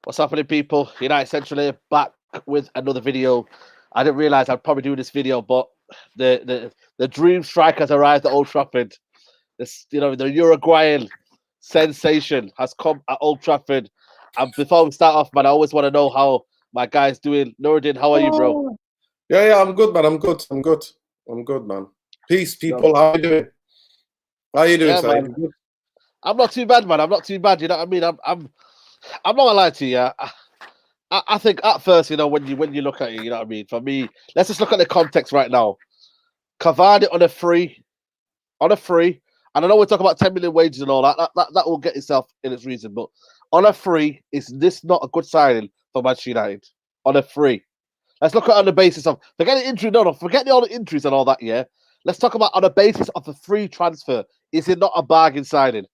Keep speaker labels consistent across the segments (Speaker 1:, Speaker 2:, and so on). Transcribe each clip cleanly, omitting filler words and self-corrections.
Speaker 1: What's happening, people? United Central here, back with another video. I didn't realize I'd probably do this video, but the dream striker has arrived at Old Trafford. This, the Uruguayan sensation has come at Old Trafford. And before we start off, man, I always want to know how my guy's doing. Nuruddin, how are you, bro?
Speaker 2: Yeah, I'm good, man. I'm good, man. Peace, people. How are you doing? How are you doing,
Speaker 1: man? I'm not too bad, man. I'm not too bad. You know what I mean? I'm not gonna lie to you. I think at first, when you look at it, you know what I mean. For me, let's just look at the context right now. Cavani on a free, and I know we're talking about 10 million wages and all that. That will get itself in its reason, but on a free, is this not a good signing for Manchester United? On a free, let's look at it on the basis of forget the injury, forget all the injuries and all that. Yeah, let's talk about on the basis of a free transfer. Is it not a bargain signing?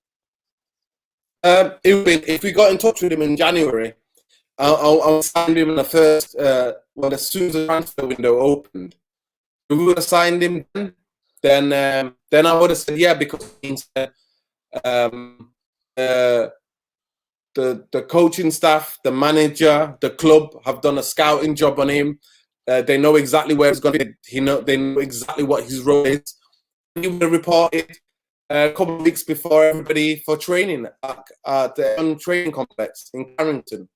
Speaker 2: If we got in touch with him in January, I'll sign him in the first. As soon as the transfer window opened, if we would have signed him then I would have said yeah, because the coaching staff, the manager, the club have done a scouting job on him. They know exactly where he's going to be. They know exactly what his role is. He would have reported a couple of weeks before everybody for training at the training complex in Carrington.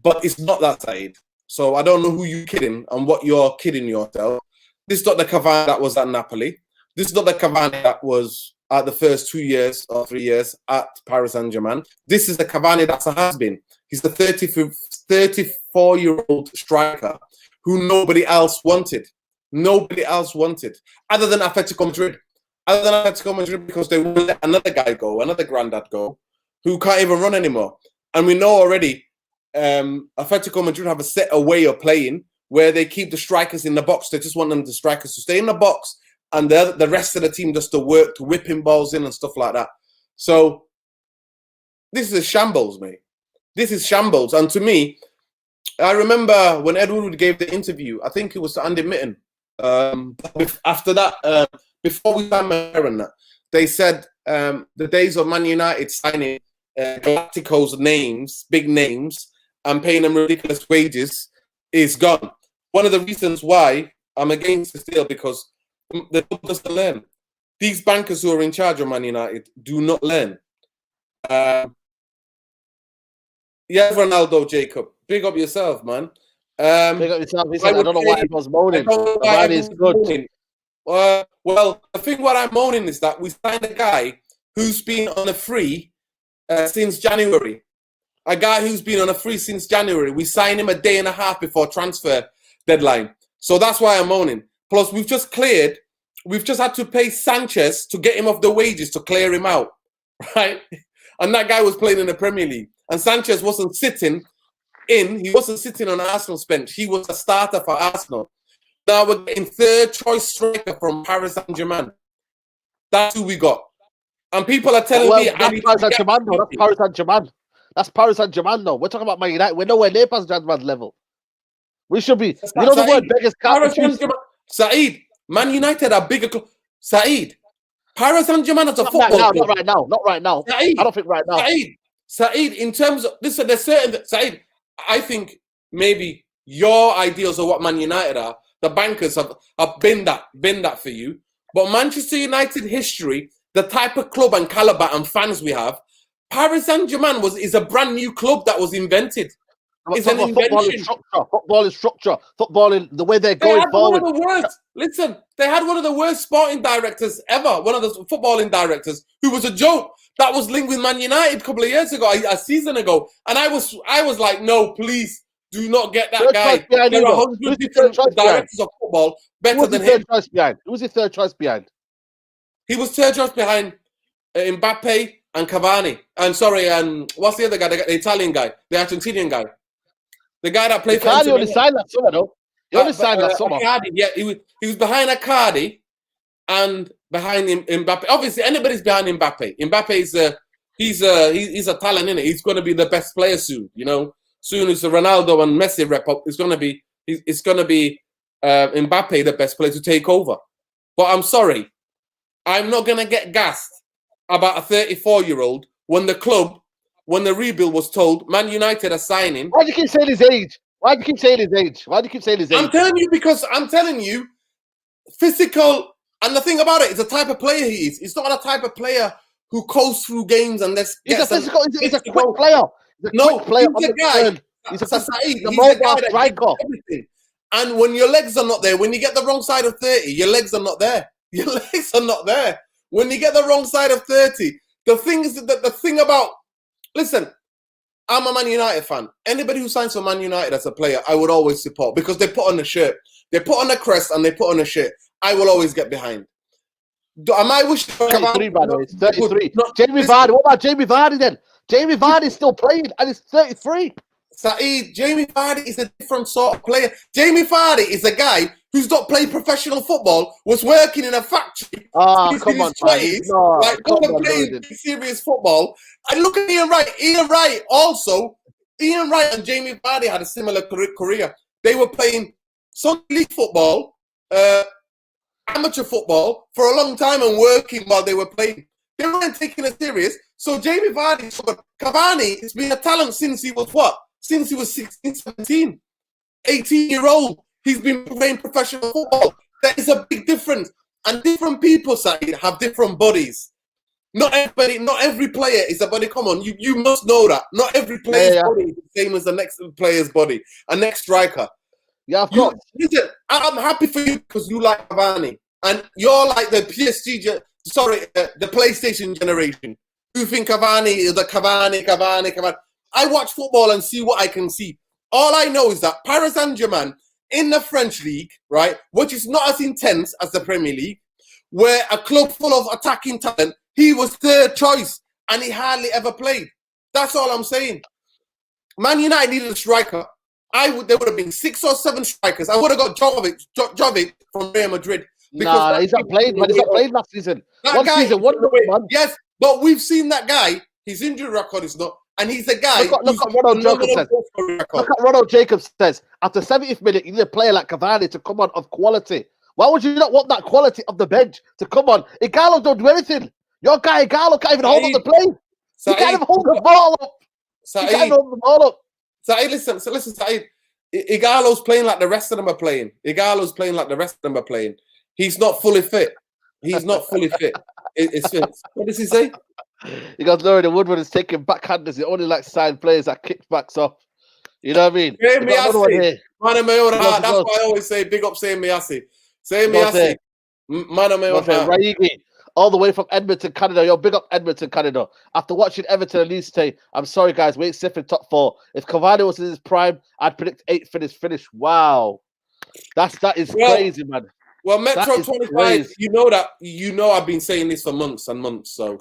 Speaker 2: But it's not that side. So I don't know who you're kidding and what you're kidding yourself. This is not the Cavani that was at Napoli. This is not the Cavani that was at the first 2 years or 3 years at Paris Saint-Germain. This is the Cavani that's a has-been. He's the 34-year-old striker who nobody else wanted. Nobody else wanted, other than Atletico Madrid. Other than Atletico Madrid, because they will let another guy go, another granddad go, who can't even run anymore. And we know already Atletico Madrid have a set a way of playing where they keep the strikers in the box. They just want them, the strikers, to stay in the box and the rest of the team just to work, to whipping balls in and stuff like that. So this is a shambles, mate. This is shambles. And to me, I remember when Ed Woodward gave the interview, I think it was to Andy Mitten. After that, before we signed Maron, they said the days of Man United signing Galacticos names, big names, and paying them ridiculous wages is gone. One of the reasons why I'm against this deal, because the club doesn't learn. These bankers who are in charge of Man United do not learn. Yeah, Ronaldo, Jacob, big up yourself, man.
Speaker 1: Big up yourself. He said, I don't know why everyone's moaning. The is good.
Speaker 2: Moaning. Well, I think what I'm moaning is that we signed a guy who's been on a free since January. A guy who's been on a free since January. We signed him a day and a half before transfer deadline. So that's why I'm moaning. Plus, we've just had to pay Sanchez to get him off the wages to clear him out, right? And that guy was playing in the Premier League. And Sanchez wasn't sitting on Arsenal's bench. He was a starter for Arsenal. Now we're getting third choice striker from Paris Saint-Germain. That's who we got. And people are telling me...
Speaker 1: That's Paris Saint-Germain, though. That's Paris Saint-Germain. That's Paris Saint-Germain, though. We're talking about Man United. We're nowhere near Paris Saint-Germain's level. We should be... the word beggars can't...
Speaker 2: Saeed, Man United are bigger... Saeed, Paris Saint-Germain is a football club.
Speaker 1: Not right now. Saeed, I don't think right now.
Speaker 2: Saeed, in terms of... Listen, there's certain... Saeed, I think maybe your ideals of what Man United are, the bankers have been that for you. But Manchester United history, the type of club and caliber and fans we have, Paris Saint-Germain is a brand new club that was invented. It's an invention.
Speaker 1: Football is structure. Football in the way they're going forward.
Speaker 2: They had one of the worst sporting directors ever. One of the footballing directors who was a joke that was linked with Man United a couple of years ago, a season ago. And I was like, no, please do not get that guy. There are 100 different directors of football better than him.
Speaker 1: Who was his third choice behind?
Speaker 2: He was third choice behind Mbappe and Cavani. What's the other guy? The Italian guy, the Argentinian guy. The guy that played for
Speaker 1: Icardi only signed that summer, though. He only signed that summer.
Speaker 2: Icardi, yeah, he was behind Icardi and behind Mbappe. Obviously, anybody's behind Mbappe. Mbappe is he's a talent, innit? He's going to be the best player soon. Soon as the Ronaldo and Messi rep up, it's going to be Mbappe the best player to take over. But I'm sorry, I'm not going to get gassed about a 34-year-old when the club when the rebuild was told, Man United are signing.
Speaker 1: Why do you keep saying his age? Why do you keep saying his age? Why do you keep saying his age?
Speaker 2: I'm telling you because I'm telling you, physical. And the thing about it is the type of player he is. He's not a type of player who coasts through games and let's
Speaker 1: He's
Speaker 2: get
Speaker 1: a physical. He's a quick player. He's a quick player.
Speaker 2: He's a guy.
Speaker 1: He's
Speaker 2: a
Speaker 1: mobile striker.
Speaker 2: Everything. And when your legs are not there, when you get the wrong side of 30, your legs are not there. Your legs are not there. When you get the wrong side of 30, the thing is that the thing about, listen, I'm a Man United fan. Anybody who signs for Man United as a player, I would always support because they put on a shirt. They put on a crest and they put on a shirt. I will always get behind. Am I wishing for
Speaker 1: 33, by the way. 33. Jamie Vardy. What about Jamie Vardy then? Jamie Vardy's still playing and he's 33.
Speaker 2: Saeed, Jamie Vardy is a different sort of player. Jamie Vardy is a guy who's not played professional football, was working in a factory.
Speaker 1: Come on,
Speaker 2: 20s, like wasn't playing serious football. And look at Ian Wright. Ian Wright and Jamie Vardy had a similar career. They were playing Sunday League football, amateur football for a long time and working while they were playing. They weren't taking it serious. So Jamie Vardy, Cavani has been a talent since he was what? Since he was 16, 17, 18-year-old. He's been playing professional football. There is a big difference. And different people, Saeed, have different bodies. Not every player is a body. Come on, you must know that. Not every player's body is the same as the next player's body, a next striker.
Speaker 1: Yeah, of course.
Speaker 2: Listen, I'm happy for you because you like Cavani. And you're like the the PlayStation generation. You think Cavani is the Cavani. I watch football and see what I can see. All I know is that Paris Saint-Germain in the French league, right, which is not as intense as the Premier League, where a club full of attacking talent, he was third choice and he hardly ever played. That's all I'm saying. Man United needed a striker. There would have been 6 or 7 strikers. I would have got Jovic from Real Madrid.
Speaker 1: Nah, he's not playing, man. He's not playing last season. Man.
Speaker 2: Yes, but we've seen that guy. His injury record is not. And he's a guy.
Speaker 1: Look at Ronald Jacobs says. Look at Ronald Jacobs says. After 70th minute, you need a player like Cavani to come on of quality. Why would you not want that quality of the bench to come on? Igalo don't do anything. Your guy Igalo can't even hold up the play. He can't even hold the ball up. He can't hold the ball up.
Speaker 2: Saeed, listen, Saeed. Igalo's playing like the rest of them are playing. He's not fully fit. It's fit. What does he say?
Speaker 1: He goes, Laurie, the Woodward is taking backhanders. He only likes signed players that kickbacks off. You know what I mean?
Speaker 2: That's why I always say, big up saying Miyasi. Say Miyasi.
Speaker 1: Raigi, all the way from Edmonton, Canada. Yo, big up Edmonton, Canada. After watching Everton and Leeds today, I'm sorry, guys. We ain't safe in top 4. If Cavani was in his prime, I'd predict 8th finish. Wow. That is crazy, man.
Speaker 2: Well, Metro 25, you know I've been saying this for months and months, so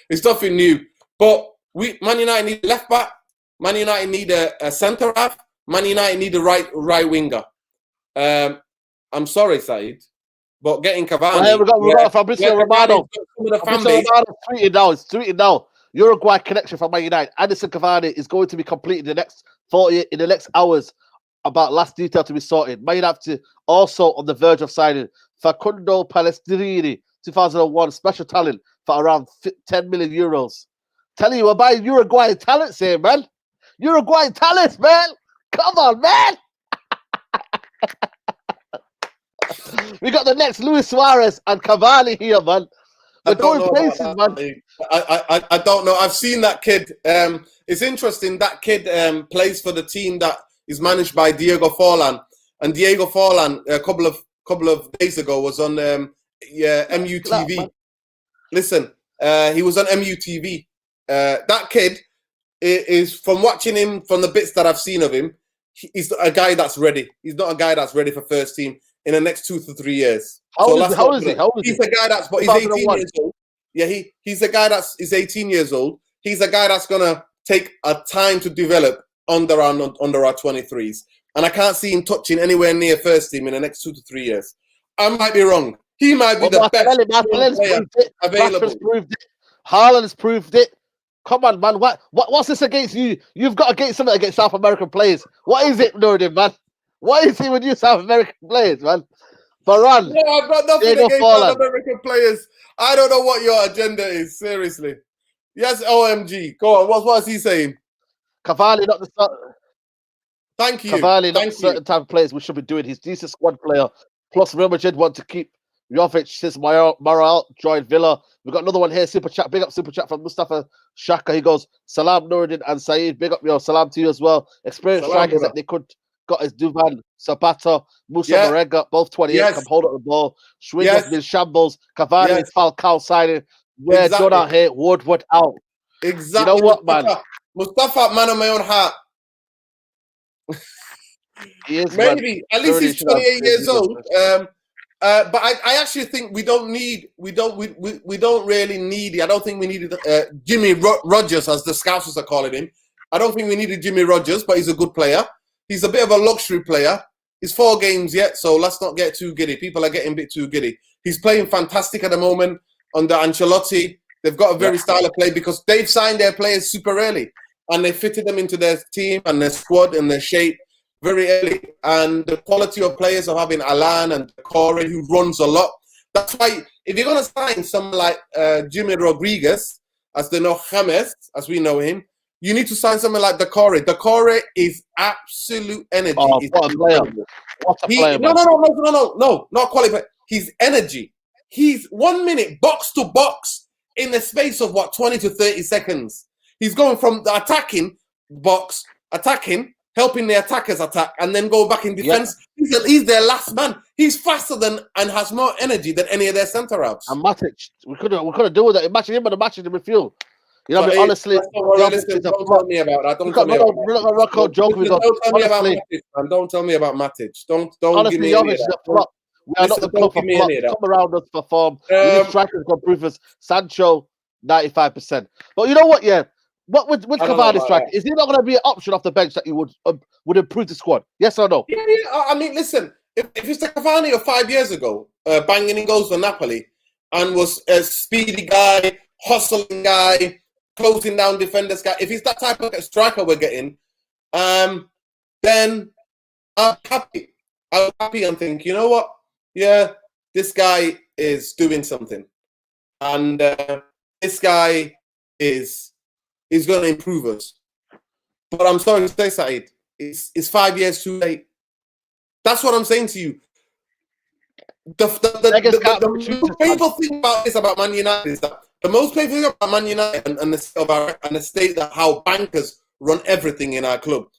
Speaker 2: it's nothing new. But Man United need a left back, Man United need a centre half, Man United need a right winger. I'm sorry, Saeed, but getting Cavani.
Speaker 1: Well, we got Fabrizio Romano. It's tweeting now. Uruguay connection from Man United. Edinson Cavani is going to be completed in the next hours. About last detail to be sorted. Man United also on the verge of signing Facundo Palestrini, 2001 special talent for around 10 million euros. Telling you, we're buying Uruguayan talents here, man. Uruguayan talents, man. Come on, man. We got the next Luis Suarez and Cavani here, man. We're going places, man.
Speaker 2: I don't know. I've seen that kid. It's interesting. That kid plays for the team that is managed by Diego Forlan, and Diego Forlan a couple of days ago was on MUTV. Listen, he was on MUTV. That kid is, from watching him, from the bits that I've seen of him, he's a guy that's ready. He's not a guy that's ready for first team in the next 2 to 3 years.
Speaker 1: How old is he?
Speaker 2: He's a guy he's 18 years old. Yeah, he's a guy is 18 years old. He's a guy that's gonna take a time to develop under our 23s, and I can't see him touching anywhere near first team in the next 2 to 3 years. I might be wrong. He might be the best player available.
Speaker 1: Haaland's proved it. Come on, man. What's this against you? You've got something against South American players. What is it, Nordin, man? What is it with you South American players, man? Varane.
Speaker 2: No, I've got nothing against South American players. I don't know what your agenda is, seriously. Yes, OMG. Go on. What's he saying?
Speaker 1: Cavani, not the
Speaker 2: Thank you.
Speaker 1: Cavani, not
Speaker 2: Thank
Speaker 1: certain
Speaker 2: you.
Speaker 1: type of players we should be doing. He's decent squad player. Plus, Real Madrid want to keep Jovic since Morale joined Villa. We've got another one here. Super chat, big up super chat from Mustafa Shaka. He goes, Salam Nuruddin and Saeed. Big up your salam to you as well. Experienced
Speaker 2: Salam,
Speaker 1: strikers
Speaker 2: brother.
Speaker 1: that they could got as Duvan, Zapata, Musa
Speaker 2: Yeah.
Speaker 1: Marega, both 28,
Speaker 2: Yes.
Speaker 1: can hold up the ball. Schwingers
Speaker 2: Yes.
Speaker 1: been shambles. Cavani
Speaker 2: Yes.
Speaker 1: and Falcao signing. We're
Speaker 2: Exactly.
Speaker 1: done out here. Woodward out.
Speaker 2: Exactly.
Speaker 1: You know what, man?
Speaker 2: Mustafa, man of my own heart.
Speaker 1: He is,
Speaker 2: Maybe. At least
Speaker 1: Already
Speaker 2: he's
Speaker 1: should have
Speaker 2: 28 years
Speaker 1: been
Speaker 2: old. But I actually think we don't really need. I don't think we needed Jimmy Rogers, as the Scousers are calling him. I don't think we needed Jimmy Rogers, but he's a good player. He's a bit of a luxury player. He's 4 games yet, so let's not get too giddy. People are getting a bit too giddy. He's playing fantastic at the moment under Ancelotti. They've got a very style of play because they've signed their players super early and they fitted them into their team and their squad and their shape very early. And the quality of players of having Alan and Corey, who runs a lot. That's why if you're going to sign someone like Jimmy Rodriguez, as they know James, as we know him, you need to sign someone like Decore. Decore is absolute energy.
Speaker 1: Oh, what a player. What a player, man.
Speaker 2: No, not quality. His energy. He's 1 minute box to box in the space of 20 to 30 seconds. He's going from the attacking box, helping the attackers attack, and then go back in defense. Yeah. He's their last man. He's faster than and has more energy than any of their centre halves.
Speaker 1: And Matic, we couldn't do with that. Imagine him and the match in the midfield. You know, I mean, honestly,
Speaker 2: don't tell me about that. Don't tell me about Matic. Don't tell me about Matic. Don't
Speaker 1: honestly,
Speaker 2: give me any of that.
Speaker 1: We are not the club for flop. Come around us for form. We need strikers got proof us. Sancho, 95%. But you know what? Yeah, what with Cavani striker? Is he not going to be an option off the bench that you would improve the squad? Yes or no?
Speaker 2: Yeah. I mean, listen. If it's Cavani of 5 years ago, banging in goals for Napoli, and was a speedy guy, hustling guy, closing down defenders guy. If he's that type of striker we're getting, then I'm happy. I'm happy and think, you know what? Yeah, this guy is doing something, and this guy is going to improve us. But I'm sorry to say, Saeed, it's 5 years too late. That's what I'm saying to you. The most painful thing about this about Man United is that the most painful thing about Man United and the state that how bankers run everything in our club.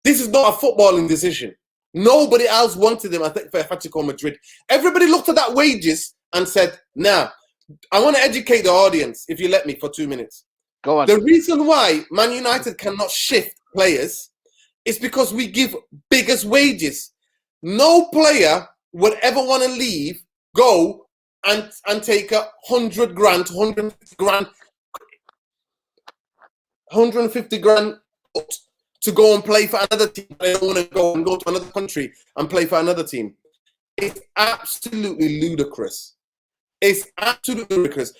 Speaker 2: This is not a footballing decision. Nobody else wanted them, I think, for Atletico Madrid. Everybody looked at that wages and said, nah, I want to educate the audience, if you let me, for 2 minutes.
Speaker 1: Go on.
Speaker 2: The reason why Man United cannot shift players is because we give biggest wages. No player would ever want to leave, go and take 100 grand, 150 grand, 150 grand to go and play for another team. They don't want to go to another country and play for another team. It's absolutely ludicrous. It's absolutely ludicrous.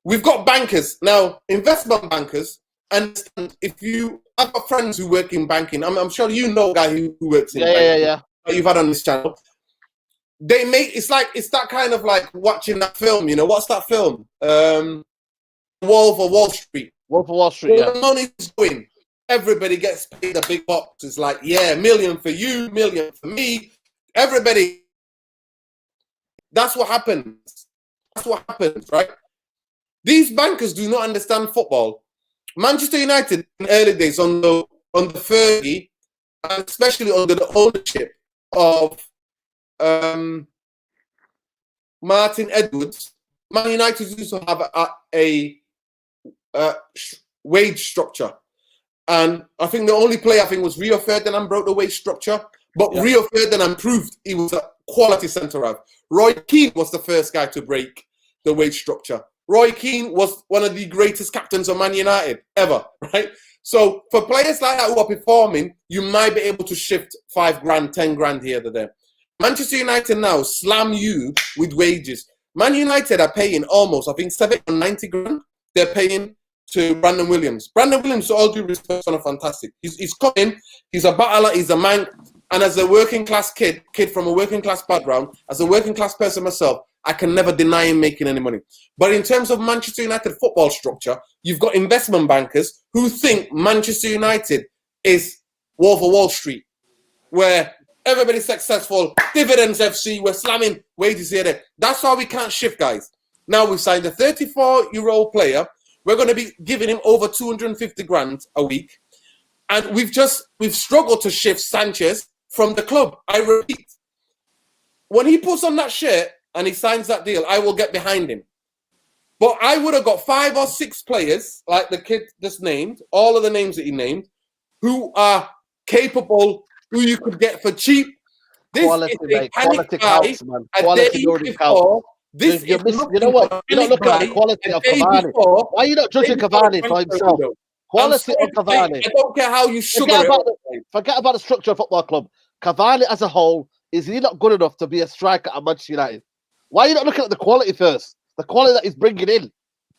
Speaker 2: We've got bankers now, investment bankers. And if you, I've got friends who work in banking. I'm sure you know a guy who works in banking.
Speaker 1: Yeah.
Speaker 2: That you've had on this channel. They make it's that kind of like watching that film. You know what's that film? Wolf of Wall Street.
Speaker 1: Wolf of Wall Street.
Speaker 2: The money's going. Everybody gets paid a big box. It's like, yeah, million for you, million for me. Everybody. That's what happens. That's what happens, right? These bankers do not understand football. Manchester United in early days under Fergie, and especially under the ownership of Martin Edwards, Man United used to have a wage structure. And I think the only player was Rio Ferdinand broke the wage structure. But Rio Ferdinand proved he was a quality centre-half. Roy Keane was the first guy to break the wage structure. Roy Keane was one of the greatest captains of Man United ever, right? So for players like that who are performing, you might be able to shift 5 grand, 10 grand here to there. Manchester United now slam you with wages. Man United are paying almost, I think, 790 grand. They're paying to Brandon Williams. Brandon Williams, to all due respect, is fantastic. He's coming. He's a battler. He's a man. And as a working class kid from a working class background, as a working class person myself, I can never deny him making any money. But in terms of Manchester United football structure, you've got investment bankers who think Manchester United is Wolf of Wall Street, where everybody's successful, dividends FC, we're slamming wages here. There. That's why we can't shift, guys. Now we've signed a 34-year-old player. We're going to be giving him over 250 grand a week. And we've struggled to shift Sanchez from the club. I repeat, when he puts on that shirt and he signs that deal, I will get behind him. But I would have got 5 or 6 players, like the kid just named, all of the names that he named, who are capable, who you could get for cheap. This
Speaker 1: quality,
Speaker 2: is a panic buy
Speaker 1: man.
Speaker 2: a day before.
Speaker 1: This you know what? You're not looking at the quality of Cavani. Why are you not judging Cavani for himself? Quality of Cavani.
Speaker 2: I don't care how you sugar
Speaker 1: forget about the structure of football club. Cavani as a whole, is he not good enough to be a striker at Manchester United? Why are you not looking at the quality first? The quality that he's bringing in.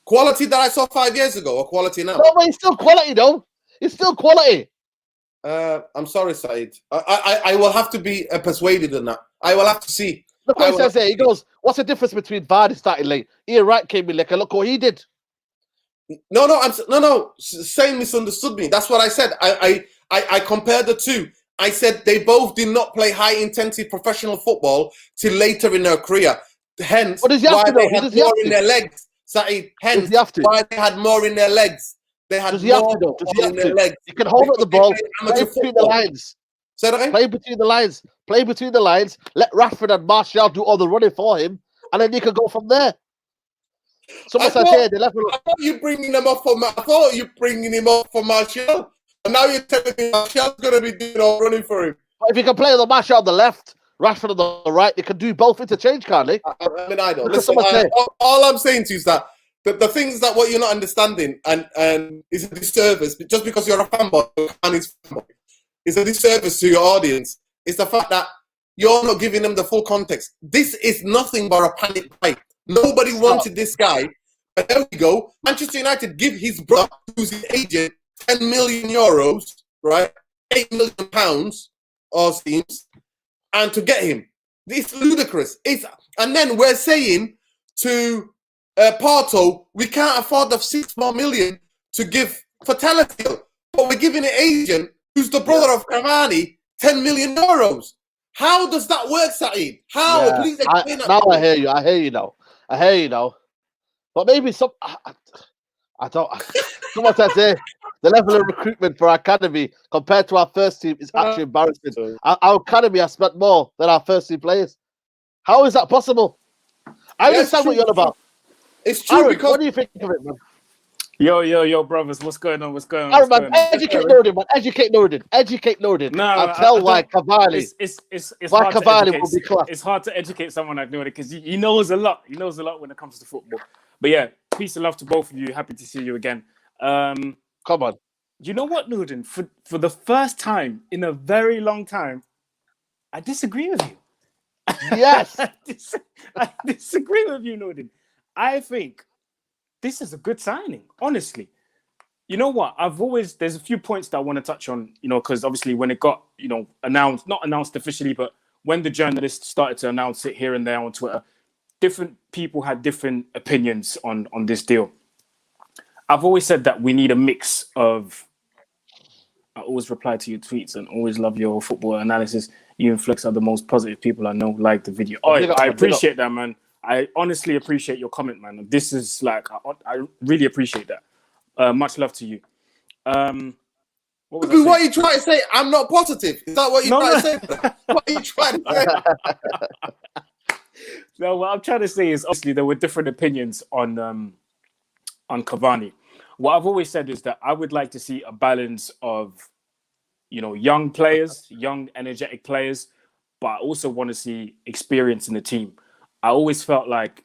Speaker 2: Quality that I saw 5 years ago, or quality now?
Speaker 1: No, but he's still quality, though. He's still quality.
Speaker 2: I'm sorry, Said. I will have to be persuaded in that. I will have to see.
Speaker 1: Look what he says there. He goes, what's the difference between Vardy starting late? Ian Wright came in late, and look what he did.
Speaker 2: No. Same misunderstood me. That's what I said. I compared the two. I said they both did not play high-intensity professional football till later in their career. Hence, why they had more in their legs. Said, hence, why they had more in their legs. They had more in their legs.
Speaker 1: You can hold up the ball, play between the lines. Play between the lines. Play between the lines. Let Rashford and Martial do all the running for him, and then you can go from there. Someone said, "Hey, they left."
Speaker 2: I thought you bringing him up for. I thought you bringing him up for Martial, and now you're telling me Martial's going to be doing all running for him.
Speaker 1: But if you can play the Martial on the left, Rashford on the right, they can do both interchange, can't they?
Speaker 2: I mean, I don't. Listen, all I'm saying to you is that the things that what you're not understanding and is a disservice just because you're a fanboy and his fanboy is a disservice to your audience. Is the fact that you're not giving them the full context. This is nothing but a panic buy. Nobody wanted this guy. But there we go. Manchester United give his brother, who's his agent, 10 million euros, right? 8 million pounds, or seems, and to get him. It's ludicrous. And then we're saying to Porto, we can't afford the 6 more million to give for Telefil, but we're giving an agent who's the brother of Cavani 10 million euros. How does that work, Saeed? How?
Speaker 1: Yeah.
Speaker 2: Please explain that.
Speaker 1: Now I hear you. I hear you now. But maybe I don't. Someone says the level of recruitment for our academy compared to our first team is actually embarrassing. Our academy has spent more than our first team players. How is that possible? I understand what you're on about.
Speaker 2: It's true.
Speaker 1: Aaron,
Speaker 2: because
Speaker 1: what do you think of it, man?
Speaker 3: Yo, brothers, what's going on?
Speaker 1: Aaron, man, educate Norden, man. Educate Norden.
Speaker 3: No,
Speaker 1: I'll tell why Cavani.
Speaker 3: It's
Speaker 1: why
Speaker 3: hard
Speaker 1: Cavani will be class.
Speaker 3: It's hard to educate someone like Norden because he knows a lot. He knows a lot when it comes to football. But yeah, peace and love to both of you. Happy to see you again.
Speaker 1: Come on.
Speaker 3: You know what, Norden? For the first time in a very long time, I disagree with you.
Speaker 1: Yes.
Speaker 3: I disagree with you, Norden. I think this is a good signing, honestly. You know what? There's a few points that I want to touch on, because obviously when it got, announced, not announced officially, but when the journalists started to announce it here and there on Twitter, different people had different opinions on this deal. I've always said that we need a mix of, I always reply to your tweets and always love your football analysis. You and Flex are the most positive people I know, like the video. Oh, I appreciate that, man. I honestly appreciate your comment, man. This is like, I really appreciate that. Much love to you.
Speaker 2: What are you trying to say? I'm not positive. Is that what you're trying to say? What are you trying to say?
Speaker 3: No, what I'm trying to say is obviously there were different opinions on Cavani. What I've always said is that I would like to see a balance of, young players, young energetic players, but I also want to see experience in the team. I always felt like,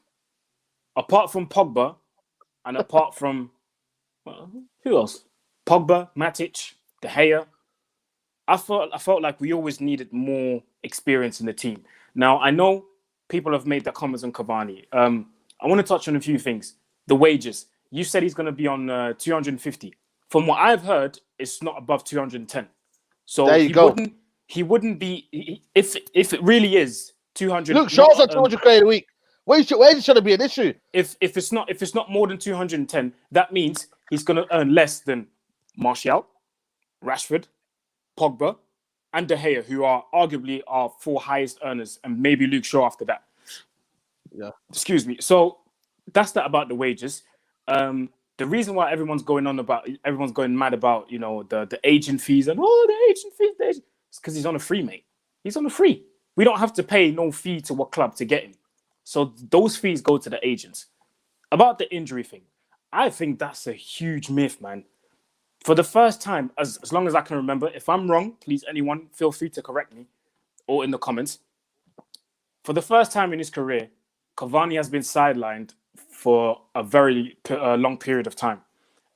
Speaker 3: apart from Pogba, and apart from who else? Pogba, Matic, De Gea. I felt like we always needed more experience in the team. Now I know people have made that comments on Cavani. I want to touch on a few things. The wages. You said he's going to be on 250. From what I've heard, it's not above 210. So
Speaker 1: there you go.
Speaker 3: He wouldn't be if it really is 200.
Speaker 1: Look, Shaw's on 200 grand a week. Wage shouldn't be an issue.
Speaker 3: If it's not more than 210, that means he's going to earn less than Martial, Rashford, Pogba, and De Gea, who are arguably our 4 highest earners, and maybe Luke Shaw after that.
Speaker 1: Yeah.
Speaker 3: Excuse me. So that's that about the wages. The reason why everyone's going mad about the agent fees and the agent fees, it's because he's on a free, mate. He's on a free. We don't have to pay no fee to a club to get him. So those fees go to the agents. About the injury thing, I think that's a huge myth, man. For the first time, as long as I can remember, if I'm wrong, please, anyone, feel free to correct me or in the comments. For the first time in his career, Cavani has been sidelined for a very long period of time.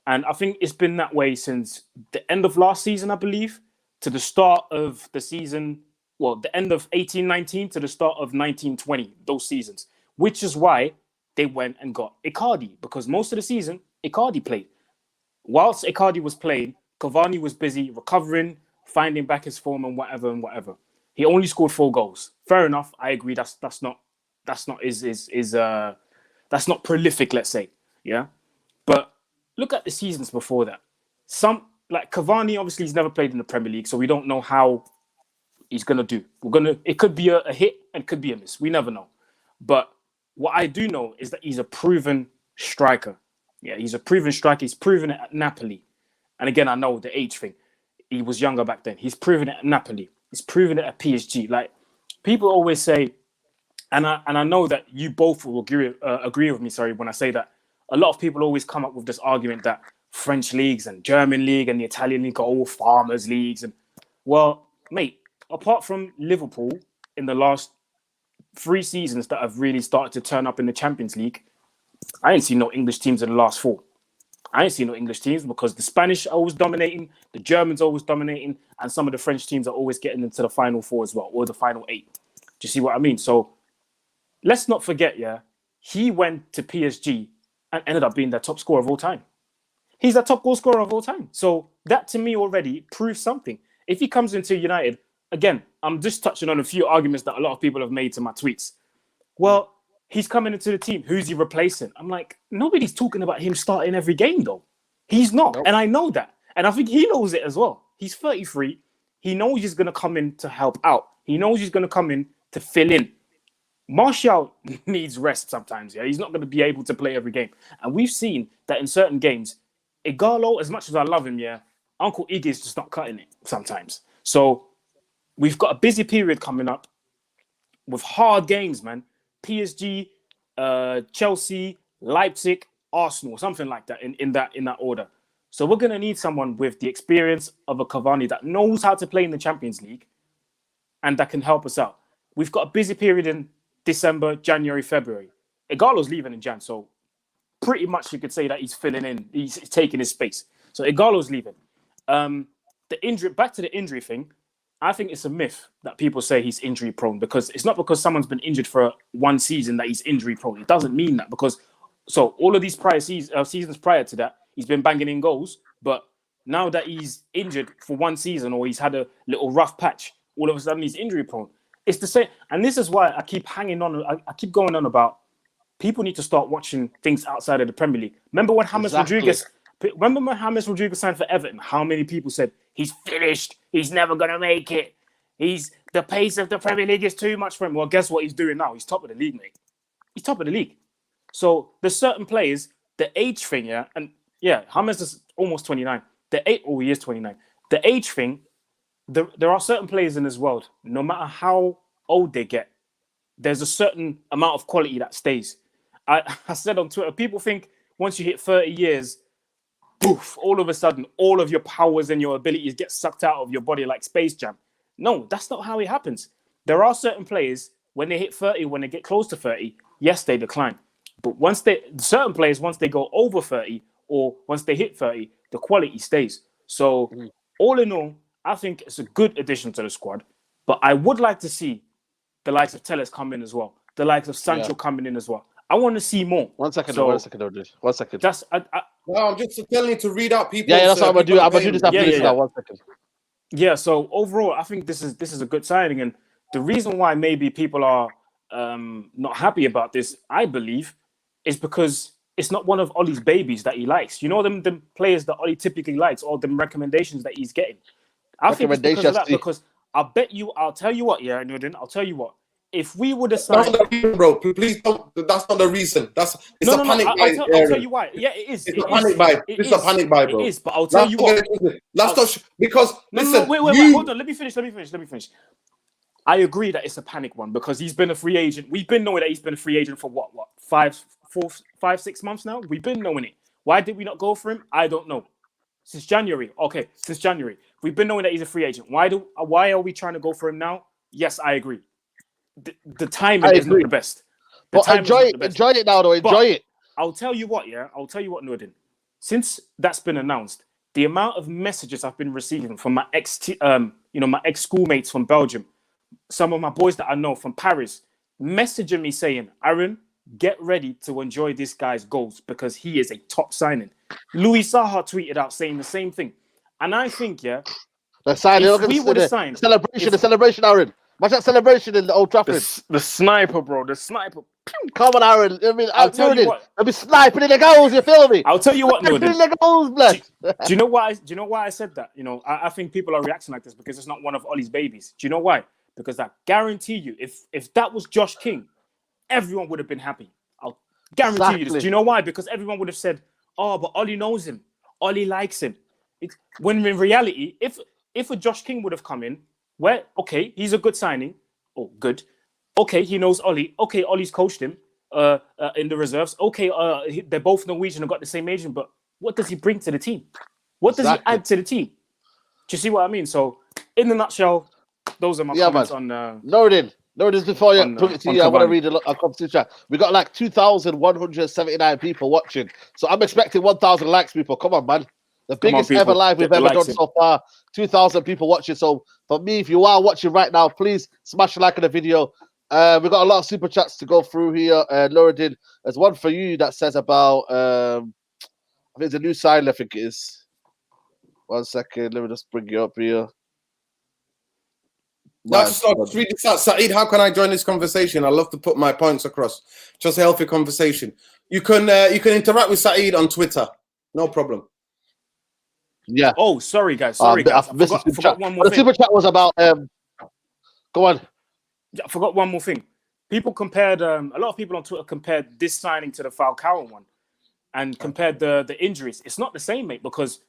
Speaker 3: And I think it's been that way since the end of last season, I believe, to the start of the season, well, the end of 18-19 to the start of 19-20, those seasons, which is why they went and got Icardi, because most of the season, Icardi played. Whilst Icardi was playing, Cavani was busy recovering, finding back his form and whatever. He only scored 4 goals. Fair enough. I agree. That's not prolific, let's say. Yeah. But look at the seasons before that. Some like Cavani, obviously, he's never played in the Premier League, so we don't know how he's gonna do. It could be a hit and could be a miss. We never know. But what I do know is that he's a proven striker. Yeah, he's a proven striker. He's proven it at Napoli. And again, I know the age thing. He was younger back then. He's proven it at Napoli. He's proven it at PSG. Like, people always say, and I know that you both will agree with me, when I say that a lot of people always come up with this argument that French leagues and German league and the Italian league are all farmers leagues. And well, mate, apart from Liverpool in the last 3 seasons that have really started to turn up in the Champions League, I ain't seen no English teams in the last 4. I ain't seen no English teams because the Spanish are always dominating, the Germans are always dominating, and some of the French teams are always getting into the final 4 as well, or the final 8. Do you see what I mean? So let's not forget, he went to PSG and ended up being their top scorer of all time. He's the top goal scorer of all time. So that to me already proves something. If he comes into United, again, I'm just touching on a few arguments that a lot of people have made to my tweets. Well, he's coming into the team. Who's he replacing? I'm like, nobody's talking about him starting every game, though. He's not. Nope. And I know that. And I think he knows it as well. He's 33. He knows he's going to come in to help out. He knows he's going to come in to fill in. Martial needs rest sometimes. Yeah, he's not going to be able to play every game. And we've seen that in certain games, Igalo, as much as I love him, Uncle Iggy is just not cutting it sometimes. So we've got a busy period coming up with hard games, man. PSG, Chelsea, Leipzig, Arsenal, something like that in that order. So we're going to need someone with the experience of a Cavani that knows how to play in the Champions League and that can help us out. We've got a busy period in December, January, February. Igalo's leaving in Jan, so pretty much you could say that he's filling in. He's taking his space. So Igalo's leaving. Back to the injury thing, I think it's a myth that people say he's injury prone, because it's not because someone's been injured for 1 season that he's injury prone. It doesn't mean that, because all of these prior seasons prior to that, he's been banging in goals. But now that he's injured for 1 season, or he's had a little rough patch, all of a sudden he's injury prone. It's the same. And this is why I keep hanging on. I keep going on about people need to start watching things outside of the Premier League. Remember when James Rodriguez signed for Everton? How many people said he's finished? He's never going to make it. The pace of the Premier League is too much for him. Well, guess what he's doing now? He's top of the league, mate. He's top of the league. So there's certain players, the age thing, James is almost 29. He is 29. The age thing, there are certain players in this world, no matter how old they get, there's a certain amount of quality that stays. I said on Twitter, people think once you hit 30 years, poof, all of a sudden, all of your powers and your abilities get sucked out of your body like Space Jam. No, that's not how it happens. There are certain players, when they hit 30, when they get close to 30, yes, they decline. But certain players, once they go over 30 or once they hit 30, the quality stays. So all in all, I think it's a good addition to the squad. But I would like to see the likes of Telles come in as well. The likes of Sancho coming in as well. I want to see more. One second.
Speaker 1: Just,
Speaker 2: No, I'm just telling you to read out people.
Speaker 1: Yeah, that's what I'm gonna do. I'm gonna do this after this now. 1 second.
Speaker 3: Yeah. So overall, I think this is a good signing, and the reason why maybe people are not happy about this, I believe, is because it's not one of Ollie's babies that he likes. You know them players that Ollie typically likes, or them recommendations that he's getting. I think it's because of that. Because I'll tell you what, yeah, Nudin, I'll tell you what. If we would have signed,
Speaker 2: that's not the reason, bro. Please don't. That's not the reason. It's a panic buy.
Speaker 3: I'll tell you why. Yeah, it is.
Speaker 2: It's a panic buy. It's a panic buy, bro.
Speaker 3: It is, but I'll tell you what.
Speaker 2: Because listen.
Speaker 3: Wait. Hold on. Let me finish. I agree that it's a panic one because he's been a free agent. We've been knowing that he's been a free agent for what 5-6 months now. We've been knowing it. Why did we not go for him? I don't know. Since January. Okay, since January. We've been knowing that he's a free agent. Why are we trying to go for him now? Yes, I agree. The timing is not the best.
Speaker 1: But enjoy it now, though. Enjoy it.
Speaker 3: I'll tell you what, Nordin. Since that's been announced, the amount of messages I've been receiving from my my ex schoolmates from Belgium, some of my boys that I know from Paris, messaging me saying, "Aaron, get ready to enjoy this guy's goals because he is a top signing." Louis Saha tweeted out saying the same thing, and I think the
Speaker 1: celebration, Aaron. Watch that celebration in the Old Trafford.
Speaker 3: The sniper, bro. The sniper.
Speaker 1: Come on, Aaron. I mean, I'll tell you what. I'll be sniping in the goals. You feel me?
Speaker 3: I'll tell you what,
Speaker 1: Sniping in the goals, blood.
Speaker 3: Do you know why? Do you know why I said that? I think people are reacting like this because it's not one of Ollie's babies. Do you know why? Because I guarantee you, if that was Josh King, everyone would have been happy. I'll guarantee you this. Do you know why? Because everyone would have said, "Oh, but Ollie knows him. Ollie likes him." When in reality, if a Josh King would have come in. Well, okay, he's a good signing. Oh, good. Okay, he knows Ollie. Okay, Ollie's coached him in the reserves. Okay, they're both Norwegian and got the same agent, but what does he bring to the team? What does he add to the team? Do you see what I mean? So, in a nutshell, those are my comments on...
Speaker 1: Nordin, before you put it to you, I want to read a competition chat. We got like 2,179 people watching. So, I'm expecting 1,000 likes, people. Come on, man. The biggest ever live we've ever done so far. 2,000 people watching. So for me, if you are watching right now, please smash a like on the video. We've got a lot of super chats to go through here. Nuruddin, there's one for you that says about I think it's a new sign, I think it is. 1 second, let me just bring you up here.
Speaker 2: Just read this out. Saeed, how can I join this conversation? I love to put my points across. Just a healthy conversation. You can interact with Saeed on Twitter. No problem.
Speaker 1: Yeah.
Speaker 3: Oh, sorry, guys. I forgot one more thing.
Speaker 1: The super chat was about. Go on.
Speaker 3: I forgot one more thing. People compared. A lot of people on Twitter compared this signing to the Falcao one, and compared the injuries. It's not the same, mate, because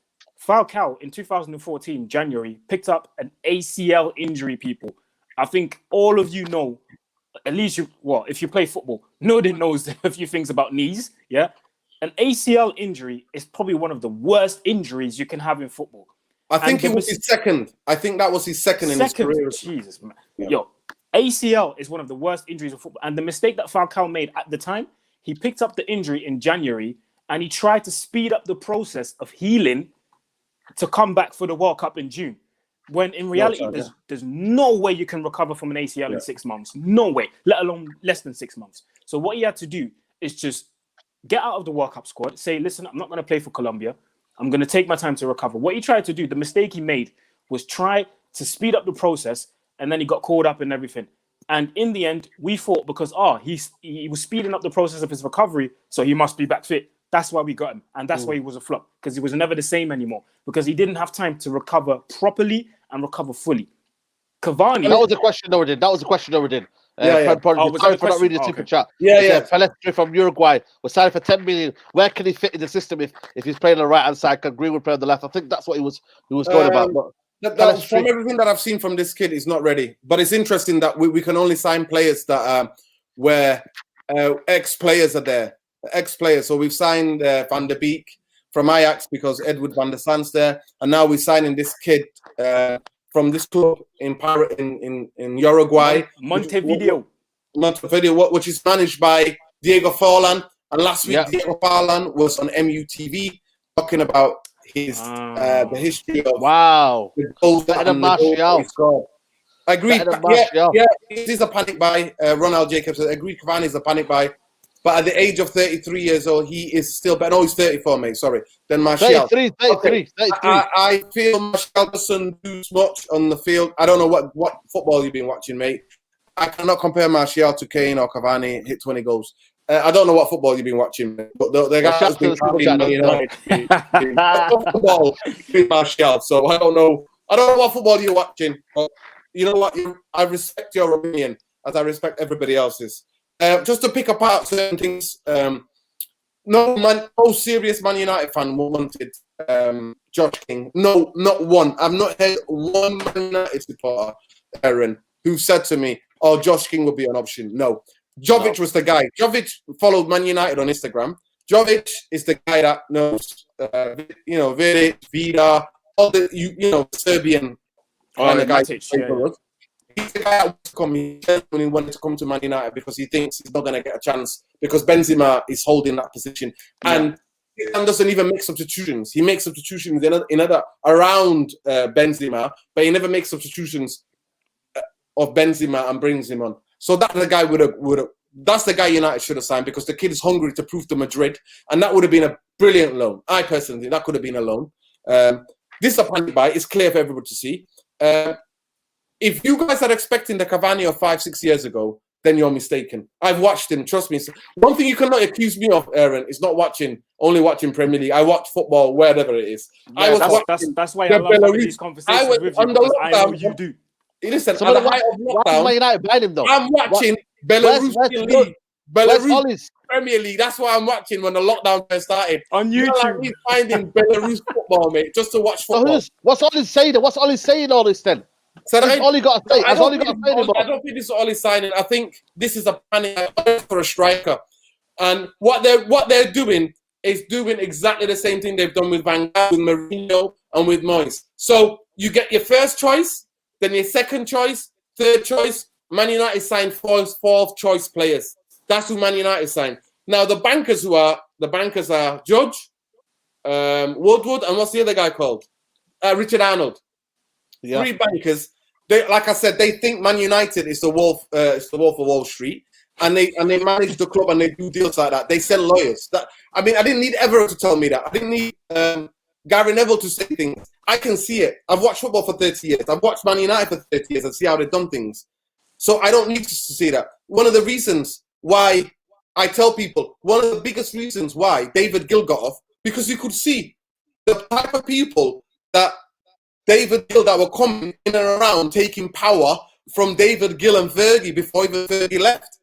Speaker 3: Falcao in 2014 January picked up an ACL injury. People, I think all of you know. At least if you play football, nobody knows a few things about knees. Yeah. An ACL injury is probably one of the worst injuries you can have in football.
Speaker 2: I think it was his second. I think that was his second in his career.
Speaker 3: Jesus, man. Yeah. Yo, ACL is one of the worst injuries of football. And the mistake that Falcao made at the time, he picked up the injury in January and he tried to speed up the process of healing to come back for the World Cup in June. When in reality, there's no way you can recover from an ACL in 6 months. No way, let alone less than 6 months. So what he had to do is just get out of the World Cup squad, say, listen, I'm not going to play for Colombia. I'm going to take my time to recover. What he tried to do, the mistake he made was try to speed up the process, and then he got caught up in everything. And in the end, we thought because, he was speeding up the process of his recovery, so he must be back fit. That's why we got him. And that's why he was a flop, because he was never the same anymore, because he didn't have time to recover properly and recover fully. Cavani...
Speaker 1: That was the question over did. Sorry for not reading the super chat. Palestri from Uruguay was signed for 10 million. Where can he fit in the system if he's playing on the right hand side? Can Greenwood play on the left? I think that's what he was going about.
Speaker 2: From everything that I've seen from this kid, he's not ready. But it's interesting that we can only sign players that where ex-players are there. Ex-players. So we've signed Van der Beek from Ajax because Edward van der Sand's there, and now we're signing this kid. From this club in Uruguay,
Speaker 3: Montevideo,
Speaker 2: which is managed by Diego Forlan. And last week, Diego Forlan was on MUTV talking about his the history of the goals and the goals. I agree. This is a panic buy. Ronald Jacobs agreed. Cavani is a panic buy. But at the age of 33 years old, he is still better. No, he's 34, mate. Sorry. Then Martial.
Speaker 1: 33.
Speaker 2: I feel Martial doesn't do much on the field. I don't know what football you've been watching, mate. I cannot compare Martial to Kane or Cavani, hit 20 goals. I don't know what football you've been watching, but the guy has been football with Martial, so I don't know. I don't know what football you're watching, but you know what? I respect your opinion as I respect everybody else's. Just to pick apart certain things, no serious Man United fan wanted Josh King. No, not one. I've not heard one Man United supporter, Aaron, who said to me, "Oh, Josh King would be an option." No, Jovic was the guy. Jovic followed Man United on Instagram. Jovic is the guy that knows, Vidic, Vida, all the Serbian kind of guys. He's the guy that wanted to come to Man United because he thinks he's not going to get a chance because Benzema is holding that position. And he doesn't even make substitutions. He makes substitutions in other around Benzema, but he never makes substitutions of Benzema and brings him on. So that's the guy that's the guy United should have signed because the kid is hungry to prove to Madrid, and that would have been a brilliant loan. I personally think that could have been a loan. This is a panic buy. It's clear for everybody to see. If you guys are expecting the Cavani of 5-6 years ago, then you're mistaken. I've watched him. Trust me. One thing you cannot accuse me of, Aaron, is not only watching Premier League. I watch football wherever it is.
Speaker 3: Yeah, that's why I love having these conversations with you because I know you do.
Speaker 2: Listen, at the height of lockdown, I'm watching Belarus Premier League. That's what I'm watching when the lockdown first started.
Speaker 3: On YouTube.
Speaker 2: He's finding Belarus football, mate, just to watch football.
Speaker 1: What's Ollie saying? What's Ollie saying all this then?
Speaker 2: So that's
Speaker 1: all he got to say.
Speaker 2: I don't think this is all he's signing. I think this is a panic for a striker. And what they're doing is doing exactly the same thing they've done with Van Gaal, with Mourinho, and with Moyes. So you get your first choice, then your second choice, third choice. Man United signed fourth choice players. That's who Man United signed. Now the bankers are Judge, Woodward, and what's the other guy called? Richard Arnold. Yeah. 3 bankers. They, like I said, they think Man United is the wolf of Wall Street, and they manage the club and they do deals like that. They sell lawyers. I didn't need Everett to tell me that. I didn't need Gary Neville to say things. I can see it. I've watched football for 30 years. I've watched Man United for 30 years and see how they've done things. So I don't need to see that. One of the reasons why I tell people, one of the biggest reasons why David Gill got off, because you could see the type of people that David Gill that were coming in and around taking power from David Gill and Fergie before even Fergie left.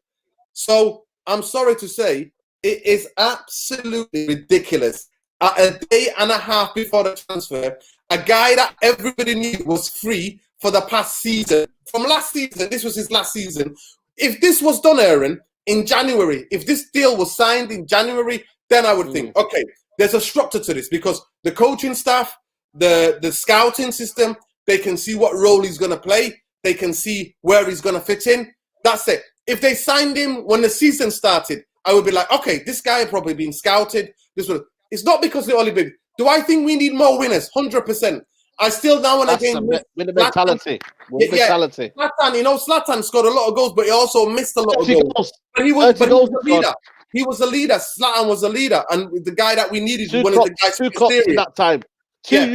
Speaker 2: So I'm sorry to say, it is absolutely ridiculous. At a day and a half before the transfer, a guy that everybody knew was free for the past season, from last season, this was his last season. If this was done, Aaron, in January, if this deal was signed in January, then I would think, okay, there's a structure to this because the coaching staff, the scouting system, they can see what role he's going to play. They can see where he's going to fit in. That's it. If they signed him when the season started, I would be like, okay, this guy had probably been scouted. It's not because they're only big. Do I think we need more winners? 100%. I still now and again
Speaker 1: with the mentality. Mentality.
Speaker 2: Zlatan scored a lot of goals, but he also missed a lot of goals. But he was the leader. He was the leader. Zlatan was the leader, and the guy that we needed was one of the guys.
Speaker 1: 2 cups in that time. A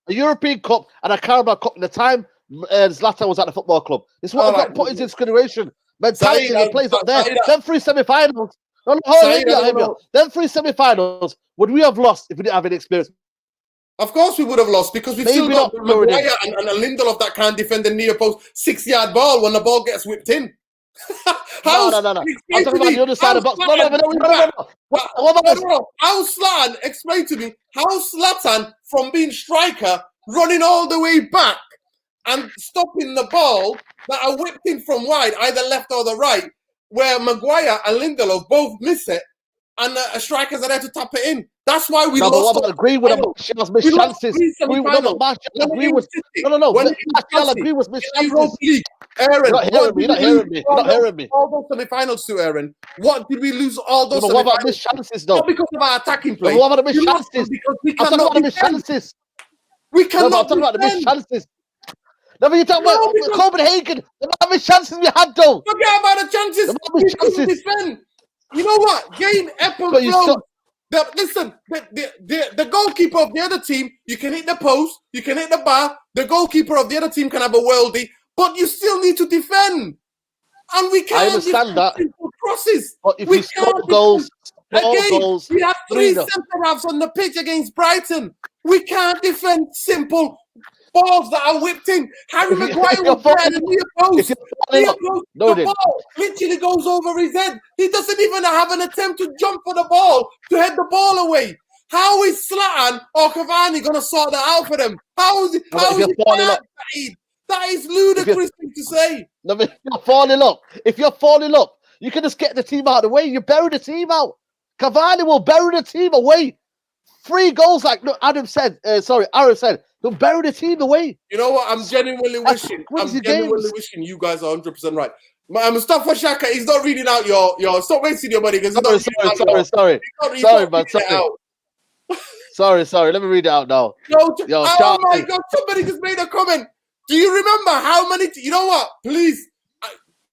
Speaker 1: European Cup and a Carabao Cup in the time Zlatan was at the football club. It's what I've got put into consideration. Mentality, the players up there. Them 3 semi-finals. Them 3 semi-finals, would we have lost if we didn't have any experience?
Speaker 2: Of course we would have lost because we've still got Maguire and Lindelof that can't defend the near post 6-yard ball when the ball gets whipped in.
Speaker 1: No. I'm talking about the other side of the box. No.
Speaker 2: How Zlatan, explain to me, how Zlatan from being striker running all the way back and stopping the ball that are whipped in from wide, either left or the right, where Maguire and Lindelof both miss it, and strikers are there to tap it in. That's why we lost.
Speaker 1: But I agree with Martial's missed chances. Martial agree with Martial agree with missed chances.
Speaker 2: Aaron,
Speaker 1: you're not hearing me.
Speaker 2: All those semi-finals to Aaron. What did we lose all those?
Speaker 1: What about missed chances though?
Speaker 2: Not because of our attacking play.
Speaker 1: What about the missed chances? I'm talking about the missed chances.
Speaker 2: We cannot.
Speaker 1: I'm talking about the missed chances. No, but you're talking about Copenhagen. The amount of chances we had though.
Speaker 2: Forget about the chances. We couldn't defend. You know what? Game flow. Listen, the goalkeeper of the other team, you can hit the post, you can hit the bar. The goalkeeper of the other team can have a worldie, but you still need to defend. And we can't
Speaker 1: understand that.
Speaker 2: simple crosses.
Speaker 1: But if
Speaker 2: We
Speaker 1: you score
Speaker 2: can't
Speaker 1: goals,
Speaker 2: Again,
Speaker 1: goals,
Speaker 2: we had 3
Speaker 1: 3-0.
Speaker 2: centre-halves on the pitch against Brighton. We can't defend simple balls that are whipped in. Harry
Speaker 1: If you-
Speaker 2: Maguire
Speaker 1: if you're
Speaker 2: was there
Speaker 1: falling-
Speaker 2: and near post.
Speaker 1: if you're falling
Speaker 2: Near
Speaker 1: up-
Speaker 2: post,
Speaker 1: no,
Speaker 2: the
Speaker 1: then.
Speaker 2: ball literally goes over his head. He doesn't even have an attempt to jump for the ball, to head the ball away. How is Zlatan or Cavani going to sort that out for them? How is it?
Speaker 1: No, but
Speaker 2: How
Speaker 1: if
Speaker 2: is
Speaker 1: you're
Speaker 2: it
Speaker 1: falling
Speaker 2: bad,
Speaker 1: up-
Speaker 2: Saeed? That is ludicrous thing to say.
Speaker 1: No, but if you're falling up, you can just get the team out of the way. You bury the team out. Cavani will bury the team away. 3 goals, like Aaron said, he'll bury the team away.
Speaker 2: You know what? I'm genuinely wishing.
Speaker 1: wins
Speaker 2: I'm
Speaker 1: the
Speaker 2: genuinely
Speaker 1: games.
Speaker 2: wishing you guys are 100% right. Mustafa Shaka, he's not reading out your. Stop wasting your money because he's not reading out your.
Speaker 1: Sorry,
Speaker 2: he's not
Speaker 1: man,
Speaker 2: reading it out.
Speaker 1: sorry. Let me read it out now.
Speaker 2: Oh
Speaker 1: Charlie.
Speaker 2: my God! Somebody just made a comment. Do you remember how many? You know what? Please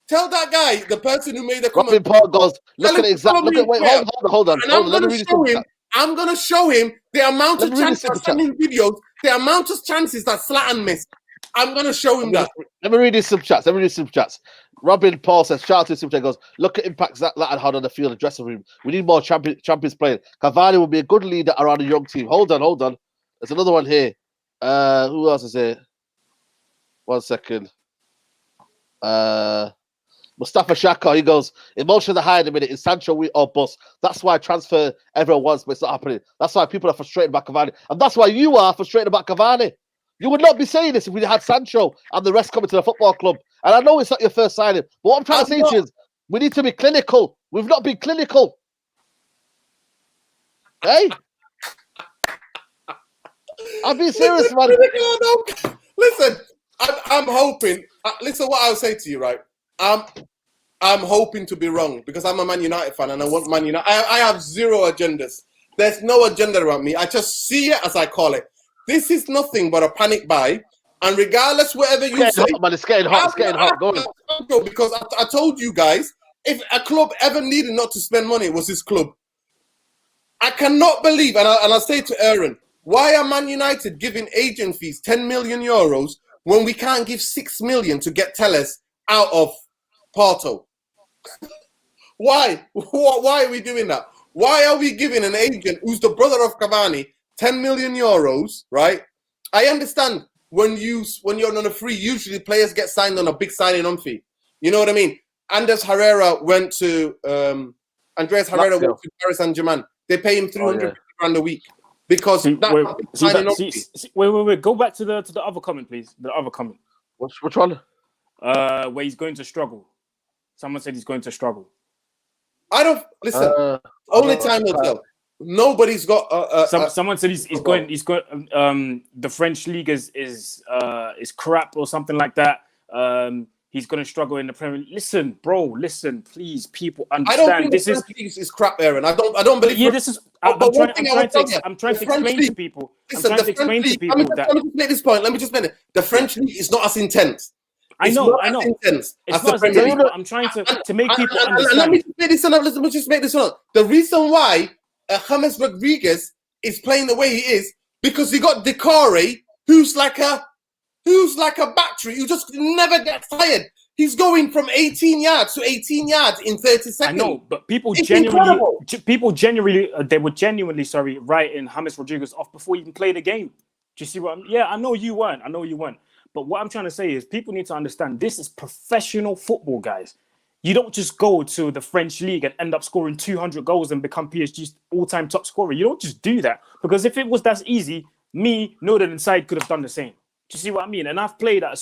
Speaker 2: tell that guy, the person who made the comment.
Speaker 1: Robin Paul goes, look at exact. Look at wait, hold on.
Speaker 2: And I'm going to show him. I'm going to show him the amount of chances sending videos, the amount of chances that Zlatan missed. I'm going to show him that.
Speaker 1: Let me read these super chats. Robin Paul says, shout out to super chat, goes, look at impacts that Zlatan had on the field and dressing room. We need more champions playing. Cavani will be a good leader around a young team. Hold on. There's another one here. Who else is here? 1 second. Mustafa Shaka, he goes, emotion the high in a minute. Is Sancho or bust? That's why transfer everyone wants, but it's not happening. That's why people are frustrated about Cavani. And that's why you are frustrated about Cavani. You would not be saying this if we had Sancho and the rest coming to the football club. And I know it's not your first signing, but what I'm trying to say to you is we need to be clinical. We've not been clinical. Hey? I'm being serious, man.
Speaker 2: Listen, I'm hoping. Listen, what I'll say to you, right? I'm hoping to be wrong because I'm a Man United fan and I want Man United. I have zero agendas. There's no agenda around me. I just see it as I call it. This is nothing but a panic buy. And regardless, whatever you say,
Speaker 1: it's getting hot. Go on.
Speaker 2: Because I told you guys, if a club ever needed not to spend money, it was this club. I cannot believe, and I'll say to Aaron, why are Man United giving agent fees 10 million euros when we can't give 6 million to get Telles out of Porto? Why? Why are we doing that? Why are we giving an agent who's the brother of Cavani 10 million euros, right? I understand when you're on a free, usually players get signed on a big signing on fee. You know what I mean? Andres Herrera went to Paris Saint-Germain. They pay him 300 grand a week because
Speaker 3: wait. Go back to the other comment, please. The other comment.
Speaker 1: Which one?
Speaker 3: Where he's going to struggle. Someone said he's going to struggle.
Speaker 2: I don't listen. Only time will tell. Nobody's got.
Speaker 3: Someone said he's going. The French league is crap or something like that. He's going to struggle in the Premier League. Listen, bro. Listen, please, people understand.
Speaker 2: I don't think the French league is crap, Aaron. I don't believe.
Speaker 3: Yeah, this is. I'm trying to explain to people.
Speaker 2: Listen, Let me just make this point. Let me just make it. The French league is not as intense.
Speaker 3: I know.
Speaker 2: Intense
Speaker 3: it's
Speaker 2: as
Speaker 3: not
Speaker 2: the Premier League.
Speaker 3: I'm trying to make people understand.
Speaker 2: Let me just make this one. The reason why James Rodriguez is playing the way he is because he got Decore, who's like a battery who just never gets tired. He's going from 18 yards to 18 yards in 30 seconds.
Speaker 3: I know, but people
Speaker 2: it's
Speaker 3: genuinely they were genuinely writing James Rodriguez off before he even played the game. Do you see what I know you weren't. But what I'm trying to say is people need to understand this is professional football, guys. You don't just go to the French league and end up scoring 200 goals and become PSG's all-time top scorer. You don't just do that. Because if it was that easy, me, Noden and Said could have done the same. Do you see what I mean? And I've played at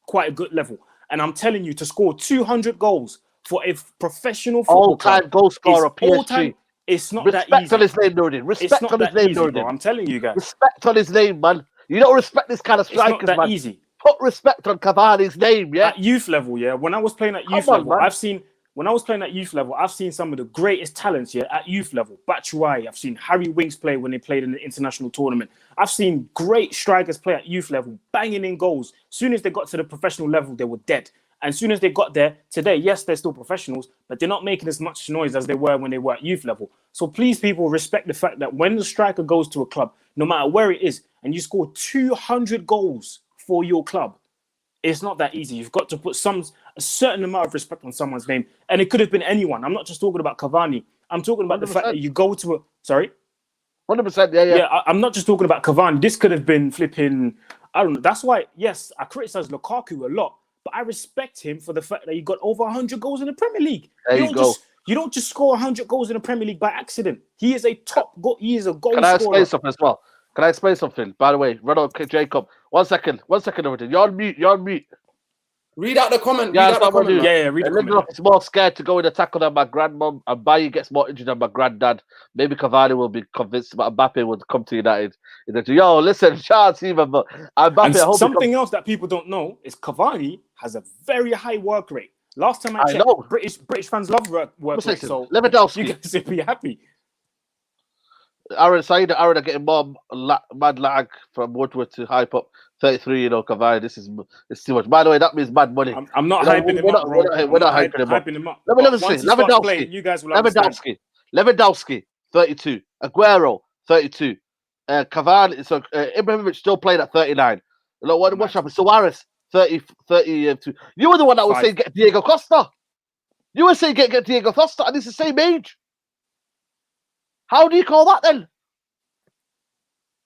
Speaker 3: quite a good level. And I'm telling you, to score 200 goals for a professional football
Speaker 1: all-time goal scorer, PSG.
Speaker 3: It's not
Speaker 1: respect
Speaker 3: that easy.
Speaker 1: On his name, Noden. Respect on his name, Noden.
Speaker 3: I'm telling you guys.
Speaker 1: Respect on his name, man. You don't respect this kind of strikers,
Speaker 3: it's not that
Speaker 1: man.
Speaker 3: Easy.
Speaker 1: Put respect on Cavani's name, yeah?
Speaker 3: At youth level, yeah. When I was playing at youth level, I've seen some of the greatest talents, yeah, at youth level. Batshuayi, I've seen Harry Winks play when they played in the international tournament. I've seen great strikers play at youth level, banging in goals. As soon as they got to the professional level, they were dead. And as soon as they got there, today, yes, they're still professionals, but they're not making as much noise as they were when they were at youth level. So please, people, respect the fact that when the striker goes to a club, no matter where it is, and you score 200 goals for your club, it's not that easy. You've got to put some a certain amount of respect on someone's name, and it could have been anyone. I'm not just talking about Cavani. I'm talking about the fact that you go to a
Speaker 1: 100%. Yeah.
Speaker 3: I'm not just talking about Cavani. This could have been flipping. I don't know. That's why, yes, I criticize Lukaku a lot, but I respect him for the fact that he got over 100 goals in the Premier League.
Speaker 1: There you go.
Speaker 3: You don't just score 100 goals in the Premier League by accident. He is a top goal. He is a goal scorer.
Speaker 1: Can I explain something as well? Can I explain something? By the way, Ronald Jacob. 1 second, everything. You're on mute.
Speaker 2: Read out the comment.
Speaker 1: Yeah,
Speaker 2: read out the comment.
Speaker 3: Read the comment.
Speaker 1: He's more scared to go in a tackle than my grandmum, and Bailly gets more injured than my granddad. Maybe Cavani will be convinced, but Mbappe would come to United. Yo, listen, shout out even, but Mbappe.
Speaker 3: Something else that people don't know is Cavani has a very high work rate. Last time I checked, British fans love work rate, so
Speaker 1: Lewandowski.
Speaker 3: You guys should be happy.
Speaker 1: Aaron are getting more mad lag from Woodward to hype up 33. Cavani. This is too much. By the way, that means bad money.
Speaker 3: I'm not hyping him up, bro.
Speaker 1: We're not hyping him up. Let me see. Lewandowski, 32. Aguero, 32. Cavani. So Ibrahimovic still playing at 39. What's happened? Suarez, 32. You were the one that was saying get Diego Costa. You were saying get Diego Costa, and it's the same age. How do you call that then?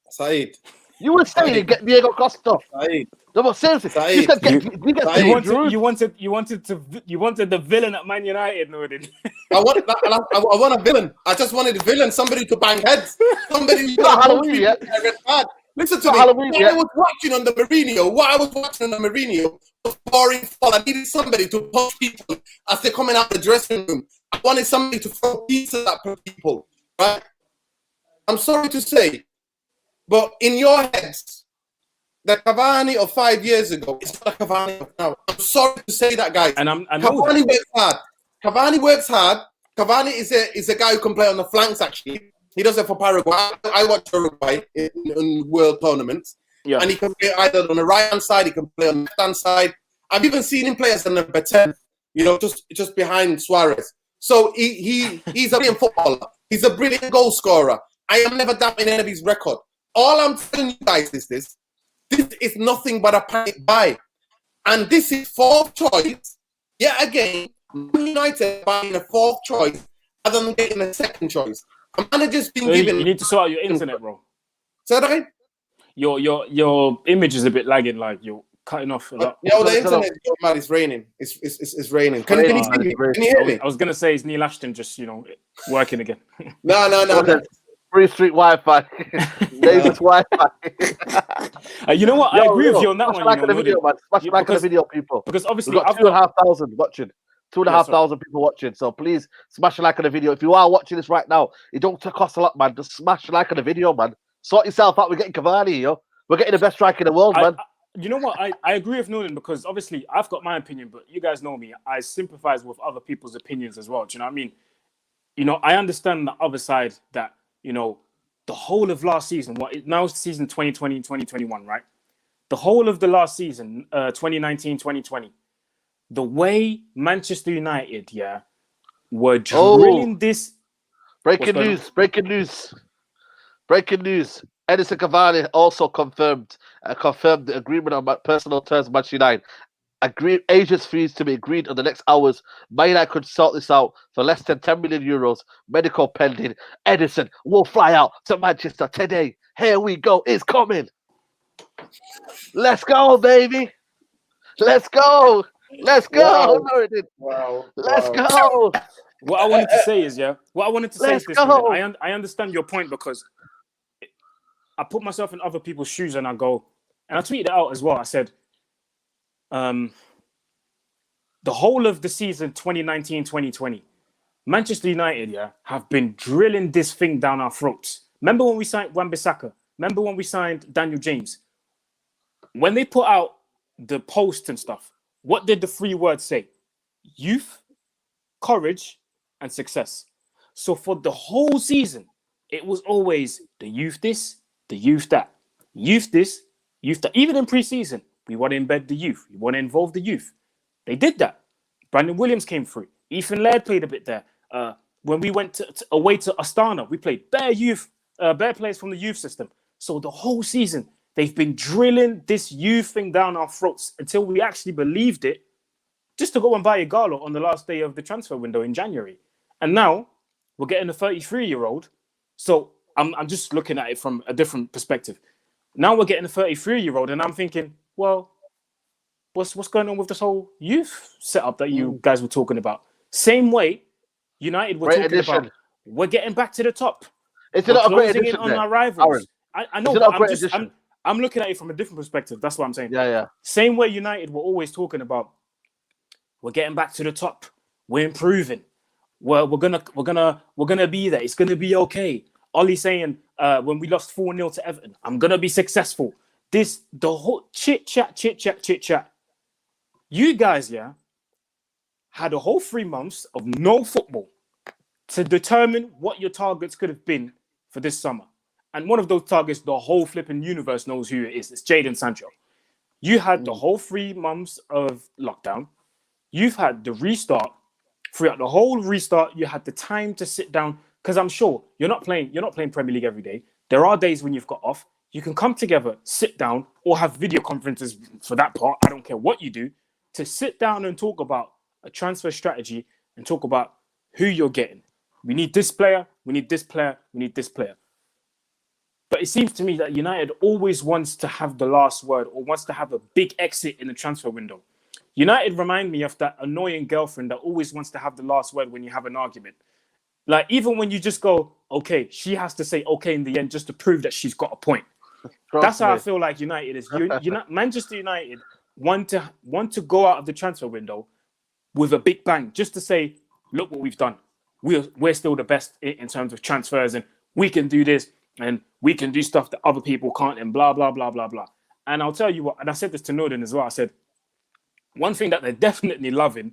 Speaker 2: Saeed.
Speaker 1: You were saying get Diego Costa.
Speaker 2: Saeed.
Speaker 1: No, but seriously, you said
Speaker 3: you wanted the villain at Man United, Nordin.
Speaker 2: I want a villain. I just wanted a villain, somebody to bang heads, somebody to
Speaker 1: Halloween, yeah.
Speaker 2: Listen to me. What I was watching on the Mourinho was boring fun. I needed somebody to punch people as they're coming out the dressing room. I wanted somebody to throw pieces at people. Right? I'm sorry to say, but in your heads, the Cavani of 5 years ago is not the Cavani of now. I'm sorry to say that, guys. Cavani works hard. Cavani is a guy who can play on the flanks, actually. He does it for Paraguay. I watch Uruguay in world tournaments. Yeah. And he can play either on the right-hand side, he can play on the left-hand side. I've even seen him play as a number 10, just behind Suarez. So he's a brilliant footballer. He's a brilliant goal scorer. I am never doubting any of his record. All I'm telling you guys is this is nothing but a panic buy. And this is fourth choice. Yet again, United buying a fourth choice rather than getting a second choice. A manager's been given...
Speaker 3: You need to sort out your internet, bro.
Speaker 2: Say that again?
Speaker 3: Your image is a bit lagging, like you're cutting off a lot.
Speaker 2: The internet, man, it's raining. It's raining. Can you see me? Can you hear me?
Speaker 3: I was gonna say it's Neil Ashton just working again.
Speaker 2: No.
Speaker 1: Free street Wi-Fi. There's Wi-Fi.
Speaker 3: You know what? I agree with you on that one.
Speaker 1: Like the video, man. Smash like the video, people.
Speaker 3: Because obviously,
Speaker 1: we've got 2,500 watching. 2,500 people watching. So please smash a like on the video. If you are watching this right now, it don't cost a lot, man. Just smash a like on the video, man. Sort yourself out. We're getting Cavani, yo. We're getting the best striker in the world, man.
Speaker 3: You know what? I agree with Nolan because obviously I've got my opinion, but you guys know me. I sympathize with other people's opinions as well. Do you know what I mean? I understand the other side that, the whole of last season, now it's season 2020, 2021, right? The whole of the last season, 2019, 2020, the way Manchester United, were drilling this.
Speaker 1: Breaking news. Edinson Cavani also confirmed the agreement on personal terms with Manchester United. Agents fees to be agreed in the next hours. Man United could sort this out for less than 10 million euros. Medical pending. Edinson will fly out to Manchester today. Here we go. It's coming. Let's go, baby. Let's go.
Speaker 2: Wow.
Speaker 1: Let's go.
Speaker 3: What I wanted to say is, this. I understand your point because I put myself in other people's shoes and I go, and I tweeted it out as well. I said, the whole of the season 2019-2020, Manchester United, have been drilling this thing down our throats. Remember when we signed Wan-Bissaka? Remember when we signed Daniel James? When they put out the post and stuff, what did the three words say? Youth, courage, and success. So for the whole season, it was always the youth this, the youth that. Youth this, youth that. Even in pre-season, we want to embed the youth. We want to involve the youth. They did that. Brandon Williams came through. Ethan Laird played a bit there. When we went away to Astana, we played bare players from the youth system. So the whole season, they've been drilling this youth thing down our throats until we actually believed it just to go and buy Igalo on the last day of the transfer window in January. And now we're getting a 33-year-old. So I'm just looking at it from a different perspective. Now we're getting a 33-year-old, and I'm thinking, well, what's going on with this whole youth setup that you guys were talking about? Same way United were talking about, we're getting back to the top.
Speaker 1: It's not a great addition
Speaker 3: on our rivals. I know, but I'm looking at it from a different perspective. That's what I'm saying.
Speaker 1: Yeah.
Speaker 3: Same way United were always talking about, we're getting back to the top. We're improving. We're gonna be there. It's gonna be okay. Ollie saying when we lost 4-0 to Everton, I'm gonna be successful. The whole chit chat. You guys, had a whole 3 months of no football to determine what your targets could have been for this summer. And one of those targets, the whole flipping universe knows who it is. It's Jadon Sancho. You had the whole 3 months of lockdown. You've had the restart. Throughout the whole restart, you had the time to sit down. Because I'm sure you're not playing Premier League every day. There are days when you've got off. You can come together, sit down, or have video conferences for that part. I don't care what you do, to sit down and talk about a transfer strategy and talk about who you're getting. We need this player. We need this player. We need this player. But it seems to me that United always wants to have the last word or wants to have a big exit in the transfer window. United remind me of that annoying girlfriend that always wants to have the last word when you have an argument. Like, even when you just go, okay, she has to say okay in the end just to prove that she's got a point. That's how I feel like United is. Manchester United want to go out of the transfer window with a big bang, just to say, look what we've done. We're still the best in terms of transfers, and we can do this, and we can do stuff that other people can't, and blah, blah, blah, blah, blah. And I'll tell you what, and I said this to Norden as well, I said, one thing that they're definitely loving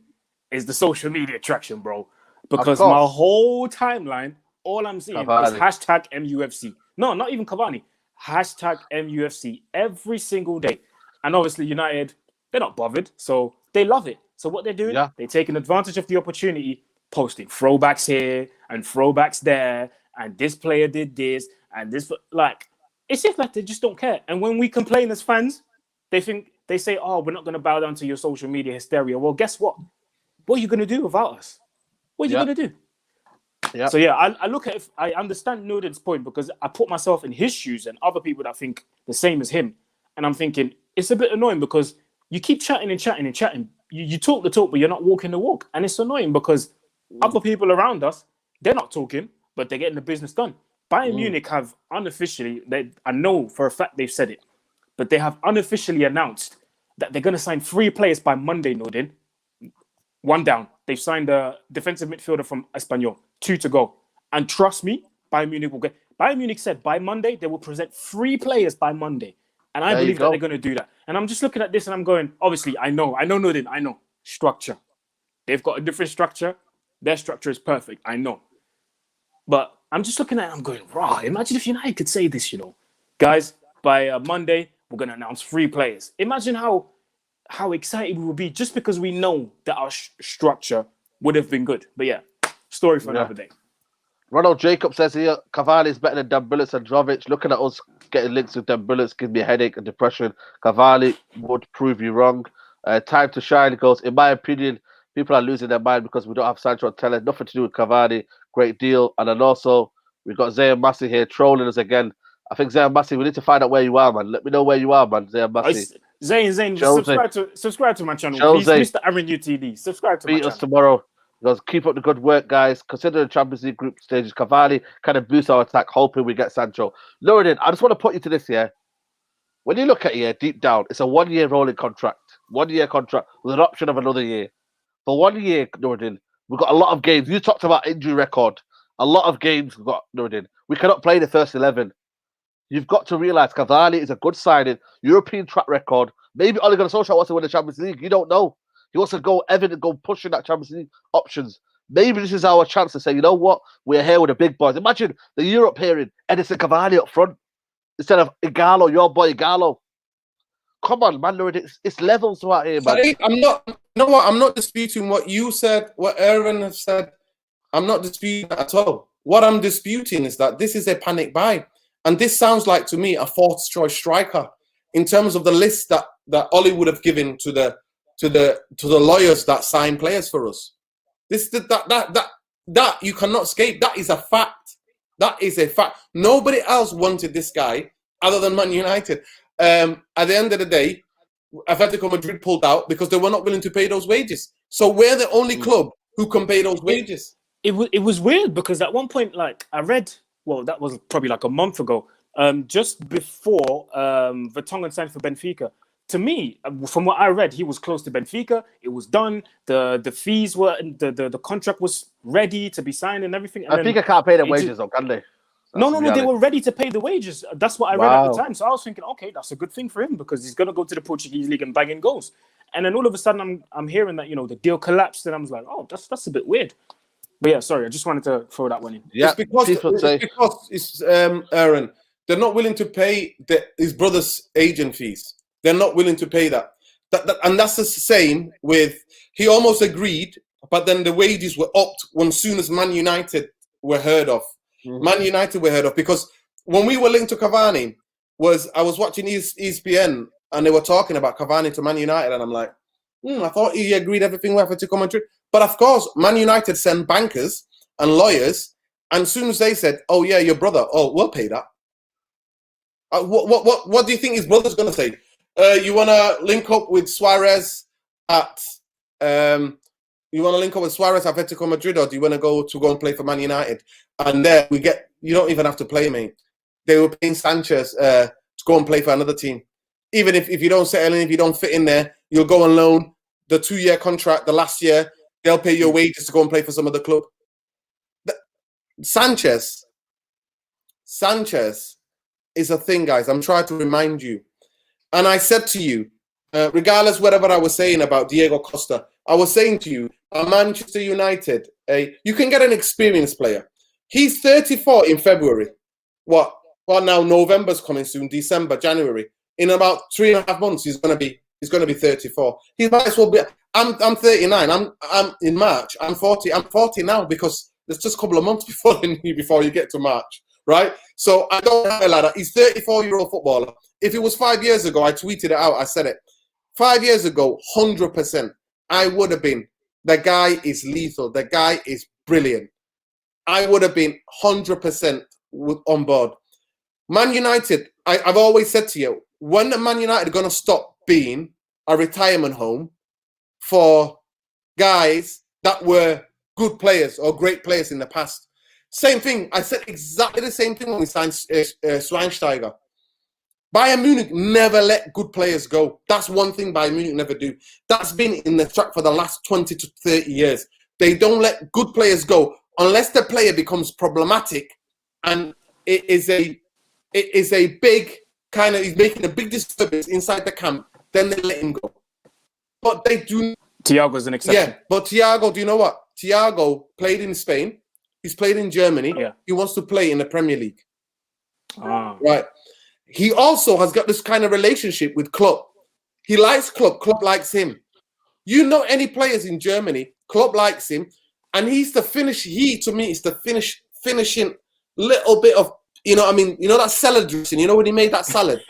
Speaker 3: is the social media traction, bro. Because my whole timeline, all I'm seeing is hashtag MUFC. No, not even Cavani. Hashtag MUFC every single day. And obviously United, they're not bothered, so they love it. So what they're doing, they're taking advantage of the opportunity, posting throwbacks here and throwbacks there, and this player did this, and this, like, it's just like they just don't care. And when we complain as fans, they say, oh, we're not going to bow down to your social media hysteria. Well, guess what? What are you going to do without us? What are you going to do? Yeah. So, I look at it, I understand Norden's point, because I put myself in his shoes and other people that think the same as him. And I'm thinking, it's a bit annoying because you keep chatting and chatting and chatting. You talk the talk, but you're not walking the walk. And it's annoying because other people around us, they're not talking, but they're getting the business done. Bayern Munich have unofficially, I know for a fact they've said it, but they have unofficially announced that they're going to sign 3 players by Monday, Norden. 1 down. They've signed a defensive midfielder from Espanyol. 2 to go. And trust me, Bayern Munich will get... Bayern Munich said by Monday, they will present 3 players by Monday. And I believe that they're going to do that. And I'm just looking at this and I'm going, obviously, I know, Norden, I know. Structure. They've got a different structure. Their structure is perfect. I know. But I'm just looking at it and I'm going, raw, imagine if United could say this, Guys, by Monday, we're going to announce 3 players. Imagine how excited we would be just because we know that our structure would have been good. But yeah, story for another day.
Speaker 1: Ronald Jacob says here, Cavani is better than Dembélé and Drovic. Looking at us getting links with Dembélé gives me a headache and depression. Cavani would prove you wrong. Time to shine goes, in my opinion, people are losing their mind because we don't have Sancho and Telles. Nothing to do with Cavani. Great deal. And then also, we've got Zayn Massi here trolling us again. I think Zayn Massi, we need to find out where you are, man. Let me know where you are, man. Zayn Massi.
Speaker 3: Zayn, subscribe to my channel, please, Mr. Aaron UTD. Subscribe to my channel. Beat us
Speaker 1: tomorrow. Because keep up the good work, guys. Consider the Champions League group stages. Cavani kind of boost our attack, hoping we get Sancho. Loredin, I just want to put you to this here. When you look at it deep down, it's a 1-year rolling contract. 1-year contract with an option of another year. For 1 year, Loredin, we've got a lot of games. You talked about injury record. A lot of games we've got, Loredin. We cannot play the first 11. You've got to realise Cavani is a good signing, European track record. Maybe Ole Gunnar Solskjaer wants to win the Champions League. You don't know. He wants to go Everton, go pushing that Champions League options. Maybe this is our chance to say, you know what? We're here with the big boys. Imagine the Europe hearing Edinson Cavani up front instead of Igalo, your boy Igalo. Come on, man, it's levels right here, man.
Speaker 2: I'm not disputing what you said, what Aaron has said. I'm not disputing that at all. What I'm disputing is that this is a panic buy. And this sounds like, to me, a fourth choice striker in terms of the list that Ollie would have given to the to the lawyers that sign players for us. That you cannot escape. That is a fact. That is a fact. Nobody else wanted this guy other than Man United. At the end of the day, Atletico Madrid pulled out because they were not willing to pay those wages. So we're the only club who can pay those wages.
Speaker 3: It was weird because at one point, like I read, well, that was probably like a month ago, just before Vertonghen signed for Benfica. To me, from what I read, he was close to Benfica. It was done. The fees were, the contract was ready to be signed and everything. And
Speaker 1: Benfica can't pay the wages, though, can they?
Speaker 3: No, they were ready to pay the wages. That's what I read at the time. So I was thinking, okay, that's a good thing for him because he's going to go to the Portuguese league and bang in goals. And then all of a sudden, I'm hearing that the deal collapsed, and I was like, oh, that's a bit weird. But yeah, sorry, I just wanted to throw that one in.
Speaker 2: Yeah, it's Aaron, they're not willing to pay his brother's agent fees. They're not willing to pay that. And that's the same with, he almost agreed, but then the wages were upped as soon as Man United were heard of. Man United were heard of because when we were linked to Cavani, I was watching ESPN and they were talking about Cavani to Man United, and I'm like, I thought he agreed everything with Atletico Madrid. But of course, Man United send bankers and lawyers, and as soon as they said, "Oh yeah, your brother, we'll pay that." What do you think his brother's going to say? You want to link up with Suarez at Atletico Madrid, or do you want to go and play for Man United? And there you don't even have to play, mate. They were paying Sanchez to go and play for another team. Even if you don't settle in, if you don't fit in there, you'll go on loan. The 2-year contract, the last year, they'll pay your wages to go and play for some other club. Sanchez is a thing, guys. I'm trying to remind you. And I said to you, regardless whatever I was saying about Diego Costa, I was saying to you, Manchester United, you can get an experienced player. He's 34 in February. Well, now November's coming soon, December, January. In about 3.5 months, he's going to be 34. He might as well be. I'm 39. I'm in March. I'm 40. I'm 40 now because there's just a couple of months before you get to March, right? So I don't have a ladder. He's 34-year-old footballer. If it was 5 years ago, I tweeted it out. I said it. 5 years ago, 100%. I would have been. The guy is lethal. The guy is brilliant. I would have been 100% on board. Man United. I've always said to you, when the Man United are going to stop being a retirement home for guys that were good players or great players in the past. Same thing. I said exactly the same thing when we signed Schweinsteiger. Bayern Munich never let good players go. That's one thing Bayern Munich never do. That's been in the track for the last 20 to 30 years. They don't let good players go unless the player becomes problematic and it is a big kind of, he's making a big disturbance inside the camp, then they let him go. But they do.
Speaker 3: Thiago's an exception.
Speaker 2: Yeah, but Thiago, do you know what? Thiago played in Spain. He's played in Germany. Yeah. He wants to play in the Premier League. Right. He also has got this kind of relationship with Klopp. He likes Klopp. Klopp likes him. You know any players in Germany, Klopp likes him. And he's the finish. To me, is the finishing little bit of, that salad dressing. You know when he made that salad?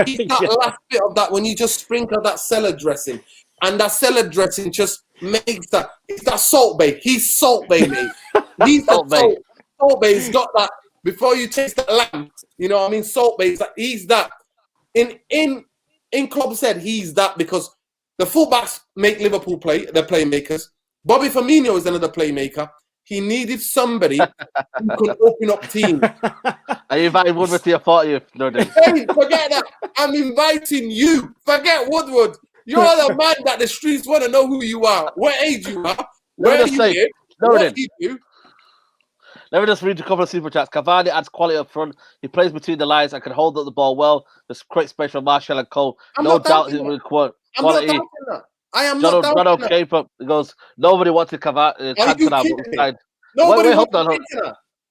Speaker 2: He's that last bit of that when you just sprinkle that salad dressing. And that salad dressing just makes that. It's that Salt Bay. He's Salt Bay, mate. He's Salt Bay. Salt Bay. He's got that. Before you taste that lamb, Salt Bay. He's that. In Klopp's head, he's that because the fullbacks make Liverpool play. They're playmakers. Bobby Firmino is another playmaker. He needed somebody who could open up teams.
Speaker 1: Are you inviting Woodward to your 40th? No, dude.
Speaker 2: Hey, forget that. I'm inviting you. Forget Woodward. You're the man that the streets want to know who you are, what age you are, where you live, what you do.
Speaker 1: Let me just read a couple of super chats. Cavani adds quality up front. He plays between the lines and can hold up the ball well. There's great space for Martial and Cole. No doubt he will quality.
Speaker 2: I am not doubting that.
Speaker 1: He goes, nobody wanted Cavani.
Speaker 2: Nobody
Speaker 1: hold on.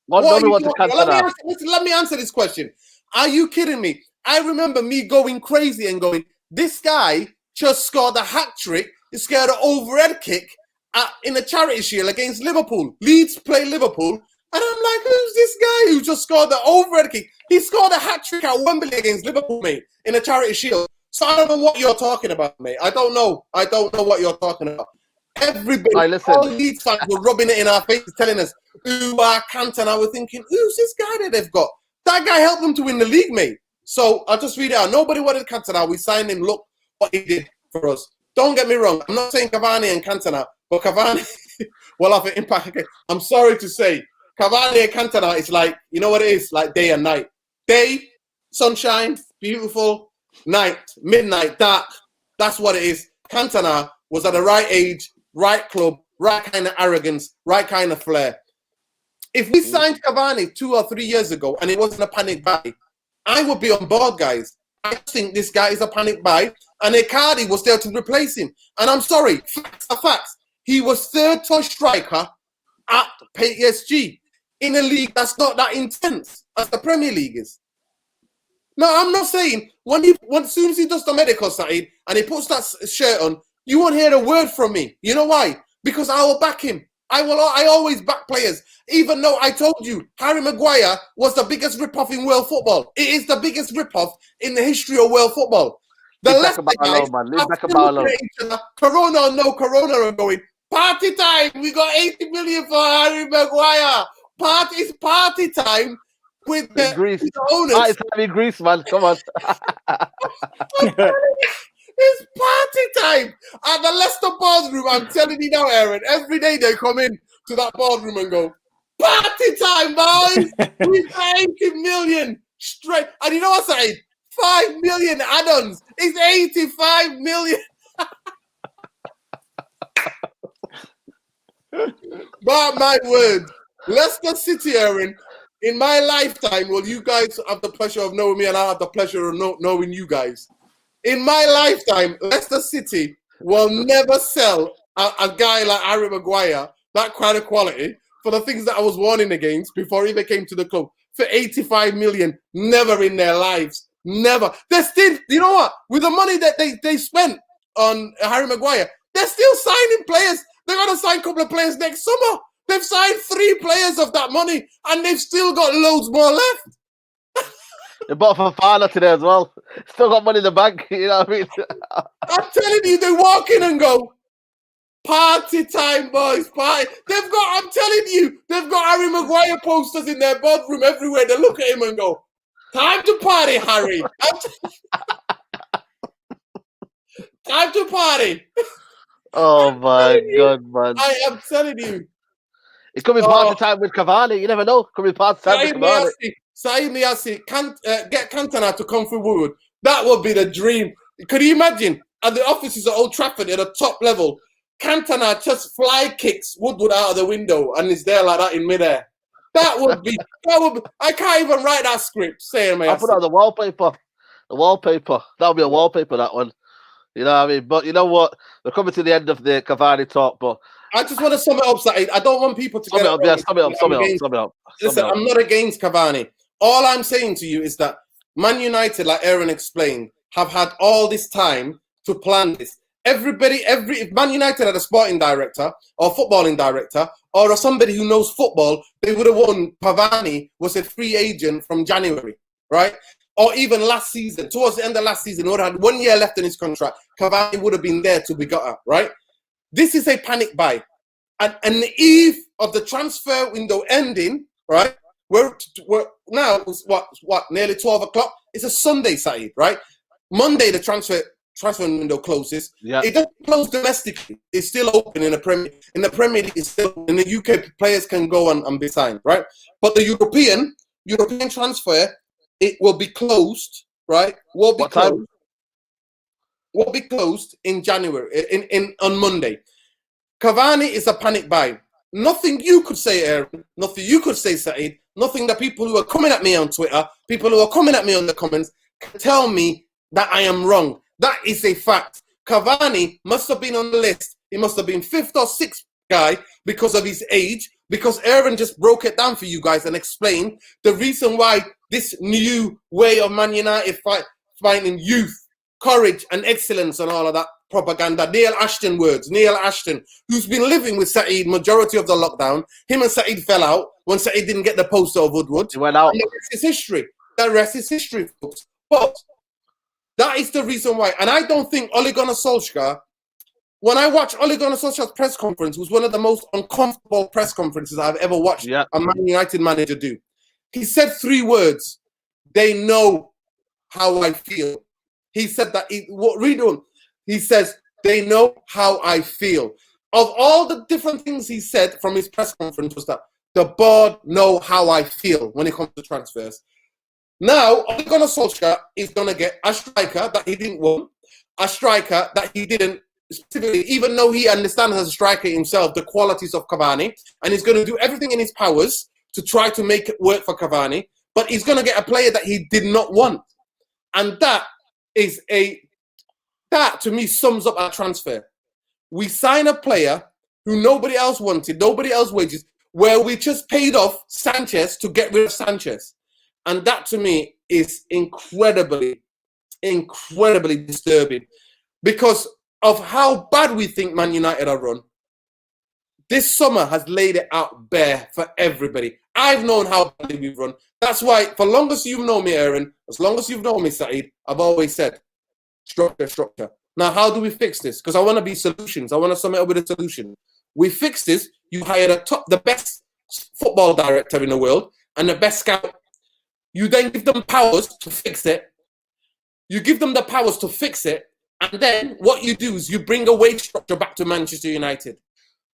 Speaker 1: Nobody wanted Cantona.
Speaker 2: Let me answer this question. Are you kidding me? I remember me going crazy and going, this guy just scored a hat-trick. He scored an overhead kick in a charity shield against Liverpool. Leeds play Liverpool. And I'm like, who's this guy who just scored the overhead kick? He scored a hat-trick at Wembley against Liverpool, mate, in a charity shield. So I don't know what you're talking about, mate. I don't know what you're talking about. Everybody, all these fans were rubbing it in our faces, telling us, "Ooh, I can't." And I was thinking, "Who's this guy that they've got? That guy helped them to win the league, mate." So I'll just read it out. Nobody wanted Cantona. We signed him. Look what he did for us. Don't get me wrong. I'm not saying Cavani and Cantona, but Cavani will have an impact. Okay. I'm sorry to say, Cavani and Cantona is like, you know what it is? Like day and night. Day, sunshine, beautiful. Night, midnight, dark. That's what it is. Cantona was at the right age, right club, right kind of arrogance, right kind of flair. If we signed Cavani 2 or 3 years ago and it wasn't a panic buy, I would be on board, guys. I think this guy is a panic buy, and Icardi was there to replace him. And I'm sorry, facts are facts. He was third touch striker at PSG in a league that's not that intense as the Premier League is. No, I'm not saying as soon as he does the medical side and he puts that shirt on, you won't hear a word from me. You know why? Because I will back him. I always back players. Even though I told you Harry Maguire was the biggest rip-off in world football. It is the biggest rip-off in the history of world football. The Leicester guys Corona or no Corona are going, party time. We got 80 million for Harry Maguire. It's party time. With the
Speaker 1: Greece.
Speaker 2: owners.
Speaker 1: It's time in Greece, man. Come on.
Speaker 2: It's party time at the Leicester boardroom. I'm telling you now, Aaron. Every day they come in to that boardroom and go, party time, boys. We've got 80 million straight. And you know what I'm saying? 5 million add-ons. It's 85 million. Mark my word. Leicester City, Aaron. In my lifetime, well, you guys have the pleasure of knowing me, and I have the pleasure of knowing you guys. In my lifetime, Leicester City will never sell a guy like Harry Maguire, that kind of quality, for the things that I was warning against before he even came to the club, for 85 million. Never in their lives. Never. They're still, you know what? With the money that they spent on Harry Maguire, they're still signing players. They're going to sign a couple of players next summer. They've signed 3 players of that money, and they've still got loads more left.
Speaker 1: They bought Fofana today as well. Still got money in the bank. You know what I mean?
Speaker 2: I'm telling you, they walk in and go, party time, boys, party. I'm telling you, they've got Harry Maguire posters in their boardroom everywhere. They look at him and go, time to party, Harry. Time to party.
Speaker 1: Oh, my God, man.
Speaker 2: I am telling you.
Speaker 1: It could be party time with Cavani. You never know. It could be party time with Cavani.
Speaker 2: Saeed Niasse, get Cantona to come through Woodward. That would be the dream. Could you imagine? At the offices at Old Trafford at the top level, Cantona just fly kicks Woodward out of the window and is there like that in midair. That would be. I can't even write that script. Saying,
Speaker 1: I'll put it on the wallpaper. The wallpaper. That would be a wallpaper, that one. You know what I mean? But you know what? We're coming to the end of the Cavani talk, but
Speaker 2: I just want to sum it up, Saeed. I don't want people to
Speaker 1: sum it up.
Speaker 2: Listen, I'm not against Cavani. All I'm saying to you is that Man United, like Aaron explained, have had all this time to plan this. If Man United had a sporting director or footballing director or somebody who knows football, they would have won. Cavani was a free agent from January, right? Or even last season, towards the end of last season, he would have had 1 year left in his contract. Cavani would have been there to be got at, right? This is a panic buy. And the eve of the transfer window ending, right? We're now, nearly 12 o'clock? It's a Sunday, Saeed, right? Monday, the transfer window closes. Yeah. It doesn't close domestically. It's still open in the Premier. In the Premier League, it's still in the UK. Players can go and be signed, right? But the European transfer, it will be closed, right? Will be closed in January, on Monday. Cavani is a panic buy. Nothing you could say, Aaron. Nothing you could say, Saeed. Nothing that people who are coming at me on Twitter, people who are coming at me on the comments, can tell me that I am wrong. That is a fact. Cavani must have been on the list. He must have been 5th or 6th guy because of his age, because Aaron just broke it down for you guys and explained the reason why this new way of Man United finding youth, courage and excellence and all of that propaganda. Neil Ashton words. Neil Ashton, who's been living with Saeed majority of the lockdown. Him and Saeed fell out when Saeed didn't get the poster of Woodward.
Speaker 1: He went out.
Speaker 2: And the rest is history. The rest is history, folks. But That is the reason why. And I don't think Ole Gunnar Solskjaer, when I watched Ole Gunnar Solskjaer's press conference, was one of the most uncomfortable press conferences I've ever watched a Man United manager do. He said 3 words. They know how I feel. He said that. He says, they know how I feel. Of all the different things he said from his press conference was that the board know how I feel when it comes to transfers. Now, Ole Gunnar Solskjaer is going to get a striker that he didn't want, a striker that he didn't specifically, even though he understands as a striker himself the qualities of Cavani, and he's going to do everything in his powers to try to make it work for Cavani, but he's going to get a player that he did not want. And that to me sums up our transfer. We sign a player who nobody else wanted, nobody else wages, where we just paid off Sanchez to get rid of Sanchez. And that to me is incredibly, incredibly disturbing because of how bad we think Man United are run. This summer has laid it out bare for everybody. I've known how badly we've run. That's why, for long as you've known me, Aaron, as long as you've known me, Saeed, I've always said, structure. Now, how do we fix this? Because I want to be solutions. I want to sum it up with a solution. We fix this. You hire the best football director in the world and the best scout. You then give them powers to fix it. You give them the powers to fix it. And then what you do is you bring a wage structure back to Manchester United.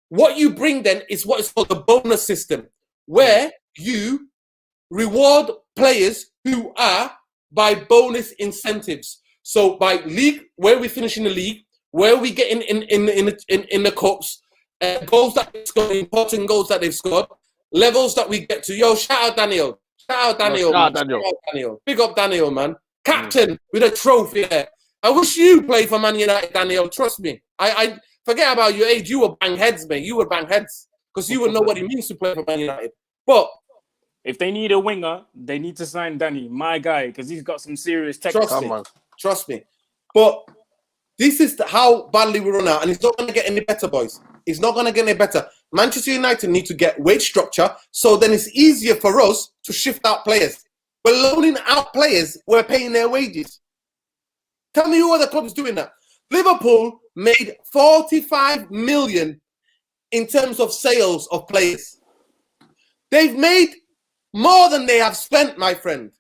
Speaker 2: What you bring then is what is called the bonus system, where you reward players who are by bonus incentives. So by league, where we finish in the league, where we get in the cups, goals that they've scored, important goals that they've scored, levels that we get to. Yo, shout out Daniel. Shout out Daniel. Big up Daniel, man. Captain with a trophy there. I wish you played for Man United, Daniel. Trust me. I forget about your age. You were bang heads, mate. You were bang heads. Because you would know what it means to play for Man United. But
Speaker 3: if they need a winger, they need to sign Danny, my guy, because he's got some serious tech.
Speaker 2: Trust me. But this is how badly we run out. And it's not going to get any better, boys. It's not going to get any better. Manchester United need to get wage structure, so then it's easier for us to shift out players. We're loaning out players. We're paying their wages. Tell me who other clubs doing that. Liverpool made 45 million in terms of sales of players. They've made more than they have spent, my friend.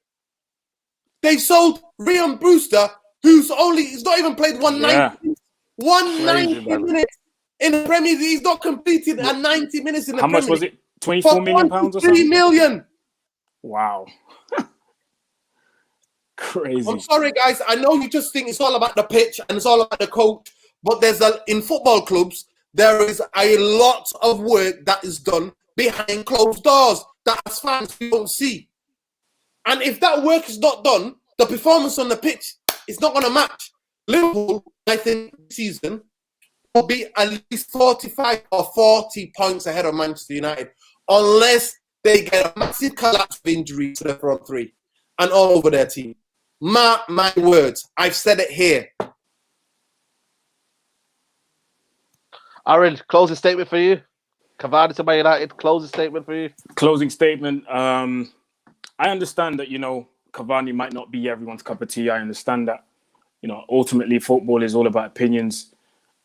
Speaker 2: They've sold Ryan Brewster, he's not even played 190 minutes in the Premier League. He's not completed at 90 minutes in the Premier League.
Speaker 3: How much was it? 24 million pounds or something?
Speaker 2: 3 million.
Speaker 3: Wow. Crazy.
Speaker 2: I'm sorry, guys. I know you just think it's all about the pitch and it's all about the coach, but in football clubs, there is a lot of work that is done behind closed doors that as fans we don't see. And if that work is not done, the performance on the pitch is not going to match. Liverpool, I think, this season will be at least 45 or 40 points ahead of Manchester United, unless they get a massive collapse of injury to the front three and all over their team. Mark my words. I've said it here.
Speaker 1: Aaron, closing statement for you. Cavani to Man United, closing statement for you.
Speaker 3: Closing statement. I understand that, Cavani might not be everyone's cup of tea. I understand that. Ultimately, football is all about opinions,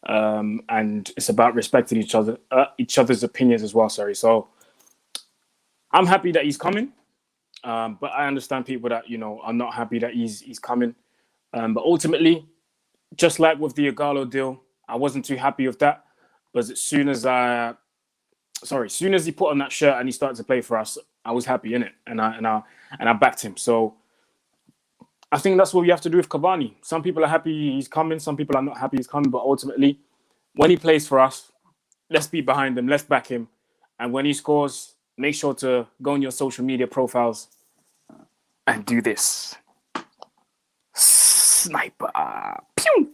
Speaker 3: and it's about respecting each other's opinions as well. Sorry. So I'm happy that he's coming, but I understand people that are not happy that he's coming. But ultimately, just like with the Ighalo deal, I wasn't too happy with that. But as soon as he put on that shirt and he started to play for us, I was happy in it, and I backed him. So I think that's what we have to do with Cavani. Some people are happy he's coming, some people are not happy he's coming. But ultimately, when he plays for us, let's be behind him, let's back him. And when he scores, make sure to go on your social media profiles and do this. Sniper. Pew!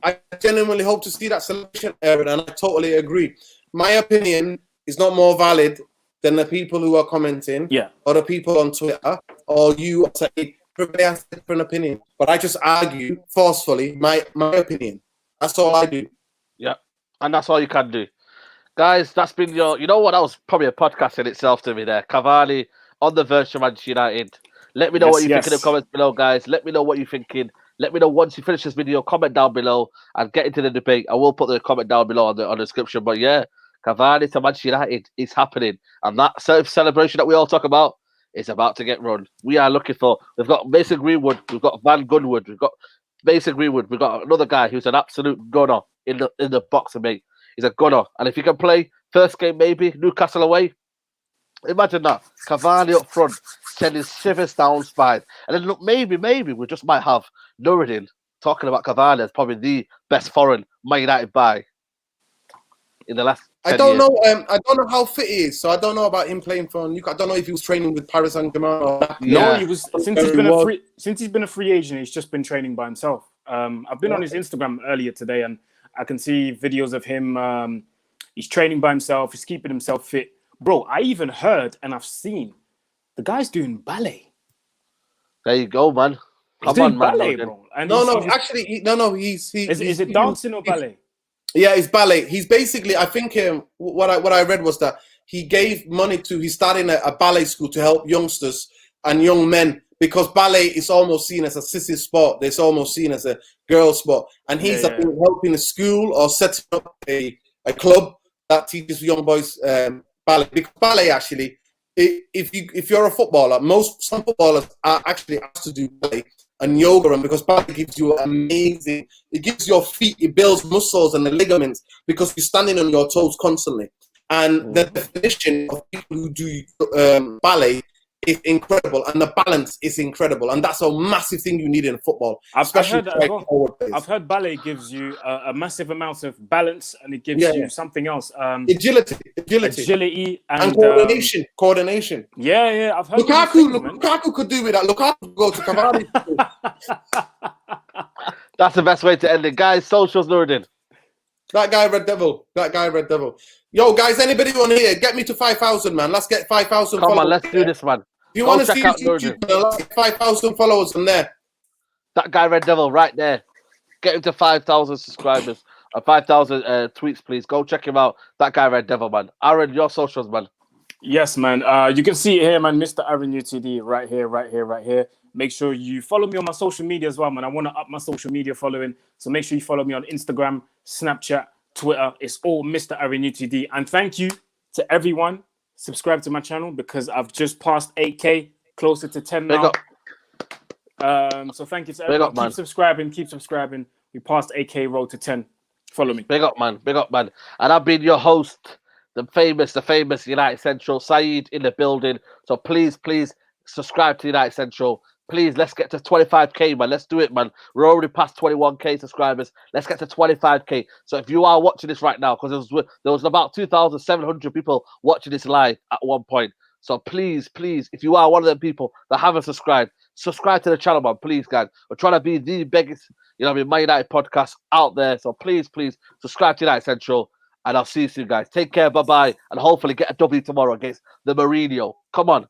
Speaker 2: I genuinely hope to see that selection, Aaron, and I totally agree. My opinion is not more valid than the people who are commenting, or the people on Twitter, or you say everybody has a different opinion. But I just argue forcefully my opinion. That's all I do.
Speaker 1: Yeah, and that's all you can do. Guys, that's been that was probably a podcast in itself to me there. Cavani on the verge of Manchester United. Let me know what you think in the
Speaker 3: yes.
Speaker 1: comments below, guys. Let me know what you're thinking. Let me know once you finish this video. Comment down below and get into the debate. I will put the comment down below on the description. But yeah, Cavani to Manchester United is happening, and that celebration that we all talk about is about to get run. We are looking for. We've got Mason Greenwood. We've got Van Gunwood. We've got Mason Greenwood. We've got another guy who's an absolute gunner in the box of me. He's a gunner, and if he can play first game, maybe Newcastle away. Imagine that. Cavani up front, sending shivers down spine. And then look, maybe we just might have Nuruddin talking about Cavani as probably the best foreign Man United buy in the last 10
Speaker 2: I don't
Speaker 1: years.
Speaker 2: know. I don't know how fit he is, so I don't know about him playing for Newcastle. I don't know if he was training with Paris Saint-Germain or that.
Speaker 3: No,
Speaker 1: Yeah.
Speaker 3: he was since he's been a free agent. He's just been training by himself. I've been on his Instagram earlier today, and I can see videos of him. He's training by himself. He's keeping himself fit. Bro, I even heard and I've seen the guy's doing ballet.
Speaker 1: There you go, man.
Speaker 3: He's doing ballet, bro. And
Speaker 2: He's
Speaker 3: is it dancing or ballet?
Speaker 2: Yeah, it's ballet. He's basically, I think what I read was that he gave money to, he's starting a ballet school to help youngsters and young men, because ballet is almost seen as a sissy sport. It's almost seen as a girl sport. And he's helping a school or setting up a club that teaches young boys ballet. Because ballet, actually, if you're a footballer, some footballers are actually asked to do ballet and yoga, and because ballet gives you amazing, it gives your feet, it builds muscles and the ligaments because you're standing on your toes constantly. And the definition of people who do ballet is incredible, and the balance is incredible, and that's a massive thing you need in football.
Speaker 3: I've heard that as well. I've heard ballet gives you a massive amount of balance, and it gives you something else. Agility and
Speaker 2: coordination.
Speaker 3: Yeah, I've heard.
Speaker 2: Lukaku could do with that. Lukaku could go to Cavani.
Speaker 1: That's the best way to end it, guys. Socials, Nuruddin.
Speaker 2: That guy, Red Devil. Yo, guys, anybody on here, get me to 5,000, man. Let's get 5,000 followers.
Speaker 1: Come on, let's do this, man.
Speaker 2: If you want to see YouTube, let's get 5,000 followers on there.
Speaker 1: That guy, Red Devil, right there. Get him to 5,000 subscribers. 5,000 tweets, please. Go check him out. That guy, Red Devil, man. Aaron, your socials, man.
Speaker 3: Yes, man. You can see it here, man. Mr. Aaron UTD, right here. Make sure you follow me on my social media as well, man. I want to up my social media following. So make sure you follow me on Instagram, Snapchat, Twitter. It's all Mr. Aaron UTD. And thank you to everyone. Subscribe to my channel because I've just passed 8K, closer to 10 now. So thank you to everyone. Keep subscribing. We passed 8K road to 10. Follow me.
Speaker 1: Big up, man. And I've been your host, the famous United Central, Saeed, in the building. So please subscribe to United Central. Please, let's get to 25K, man. Let's do it, man. We're already past 21K subscribers. Let's get to 25K. So if you are watching this right now, because there was about 2,700 people watching this live at one point. So please, if you are one of them people that haven't subscribed, subscribe to the channel, man. Please, guys. We're trying to be the biggest, Man United podcast out there. So please subscribe to United Central. And I'll see you soon, guys. Take care. Bye-bye. And hopefully get a W tomorrow against the Mourinho. Come on. Take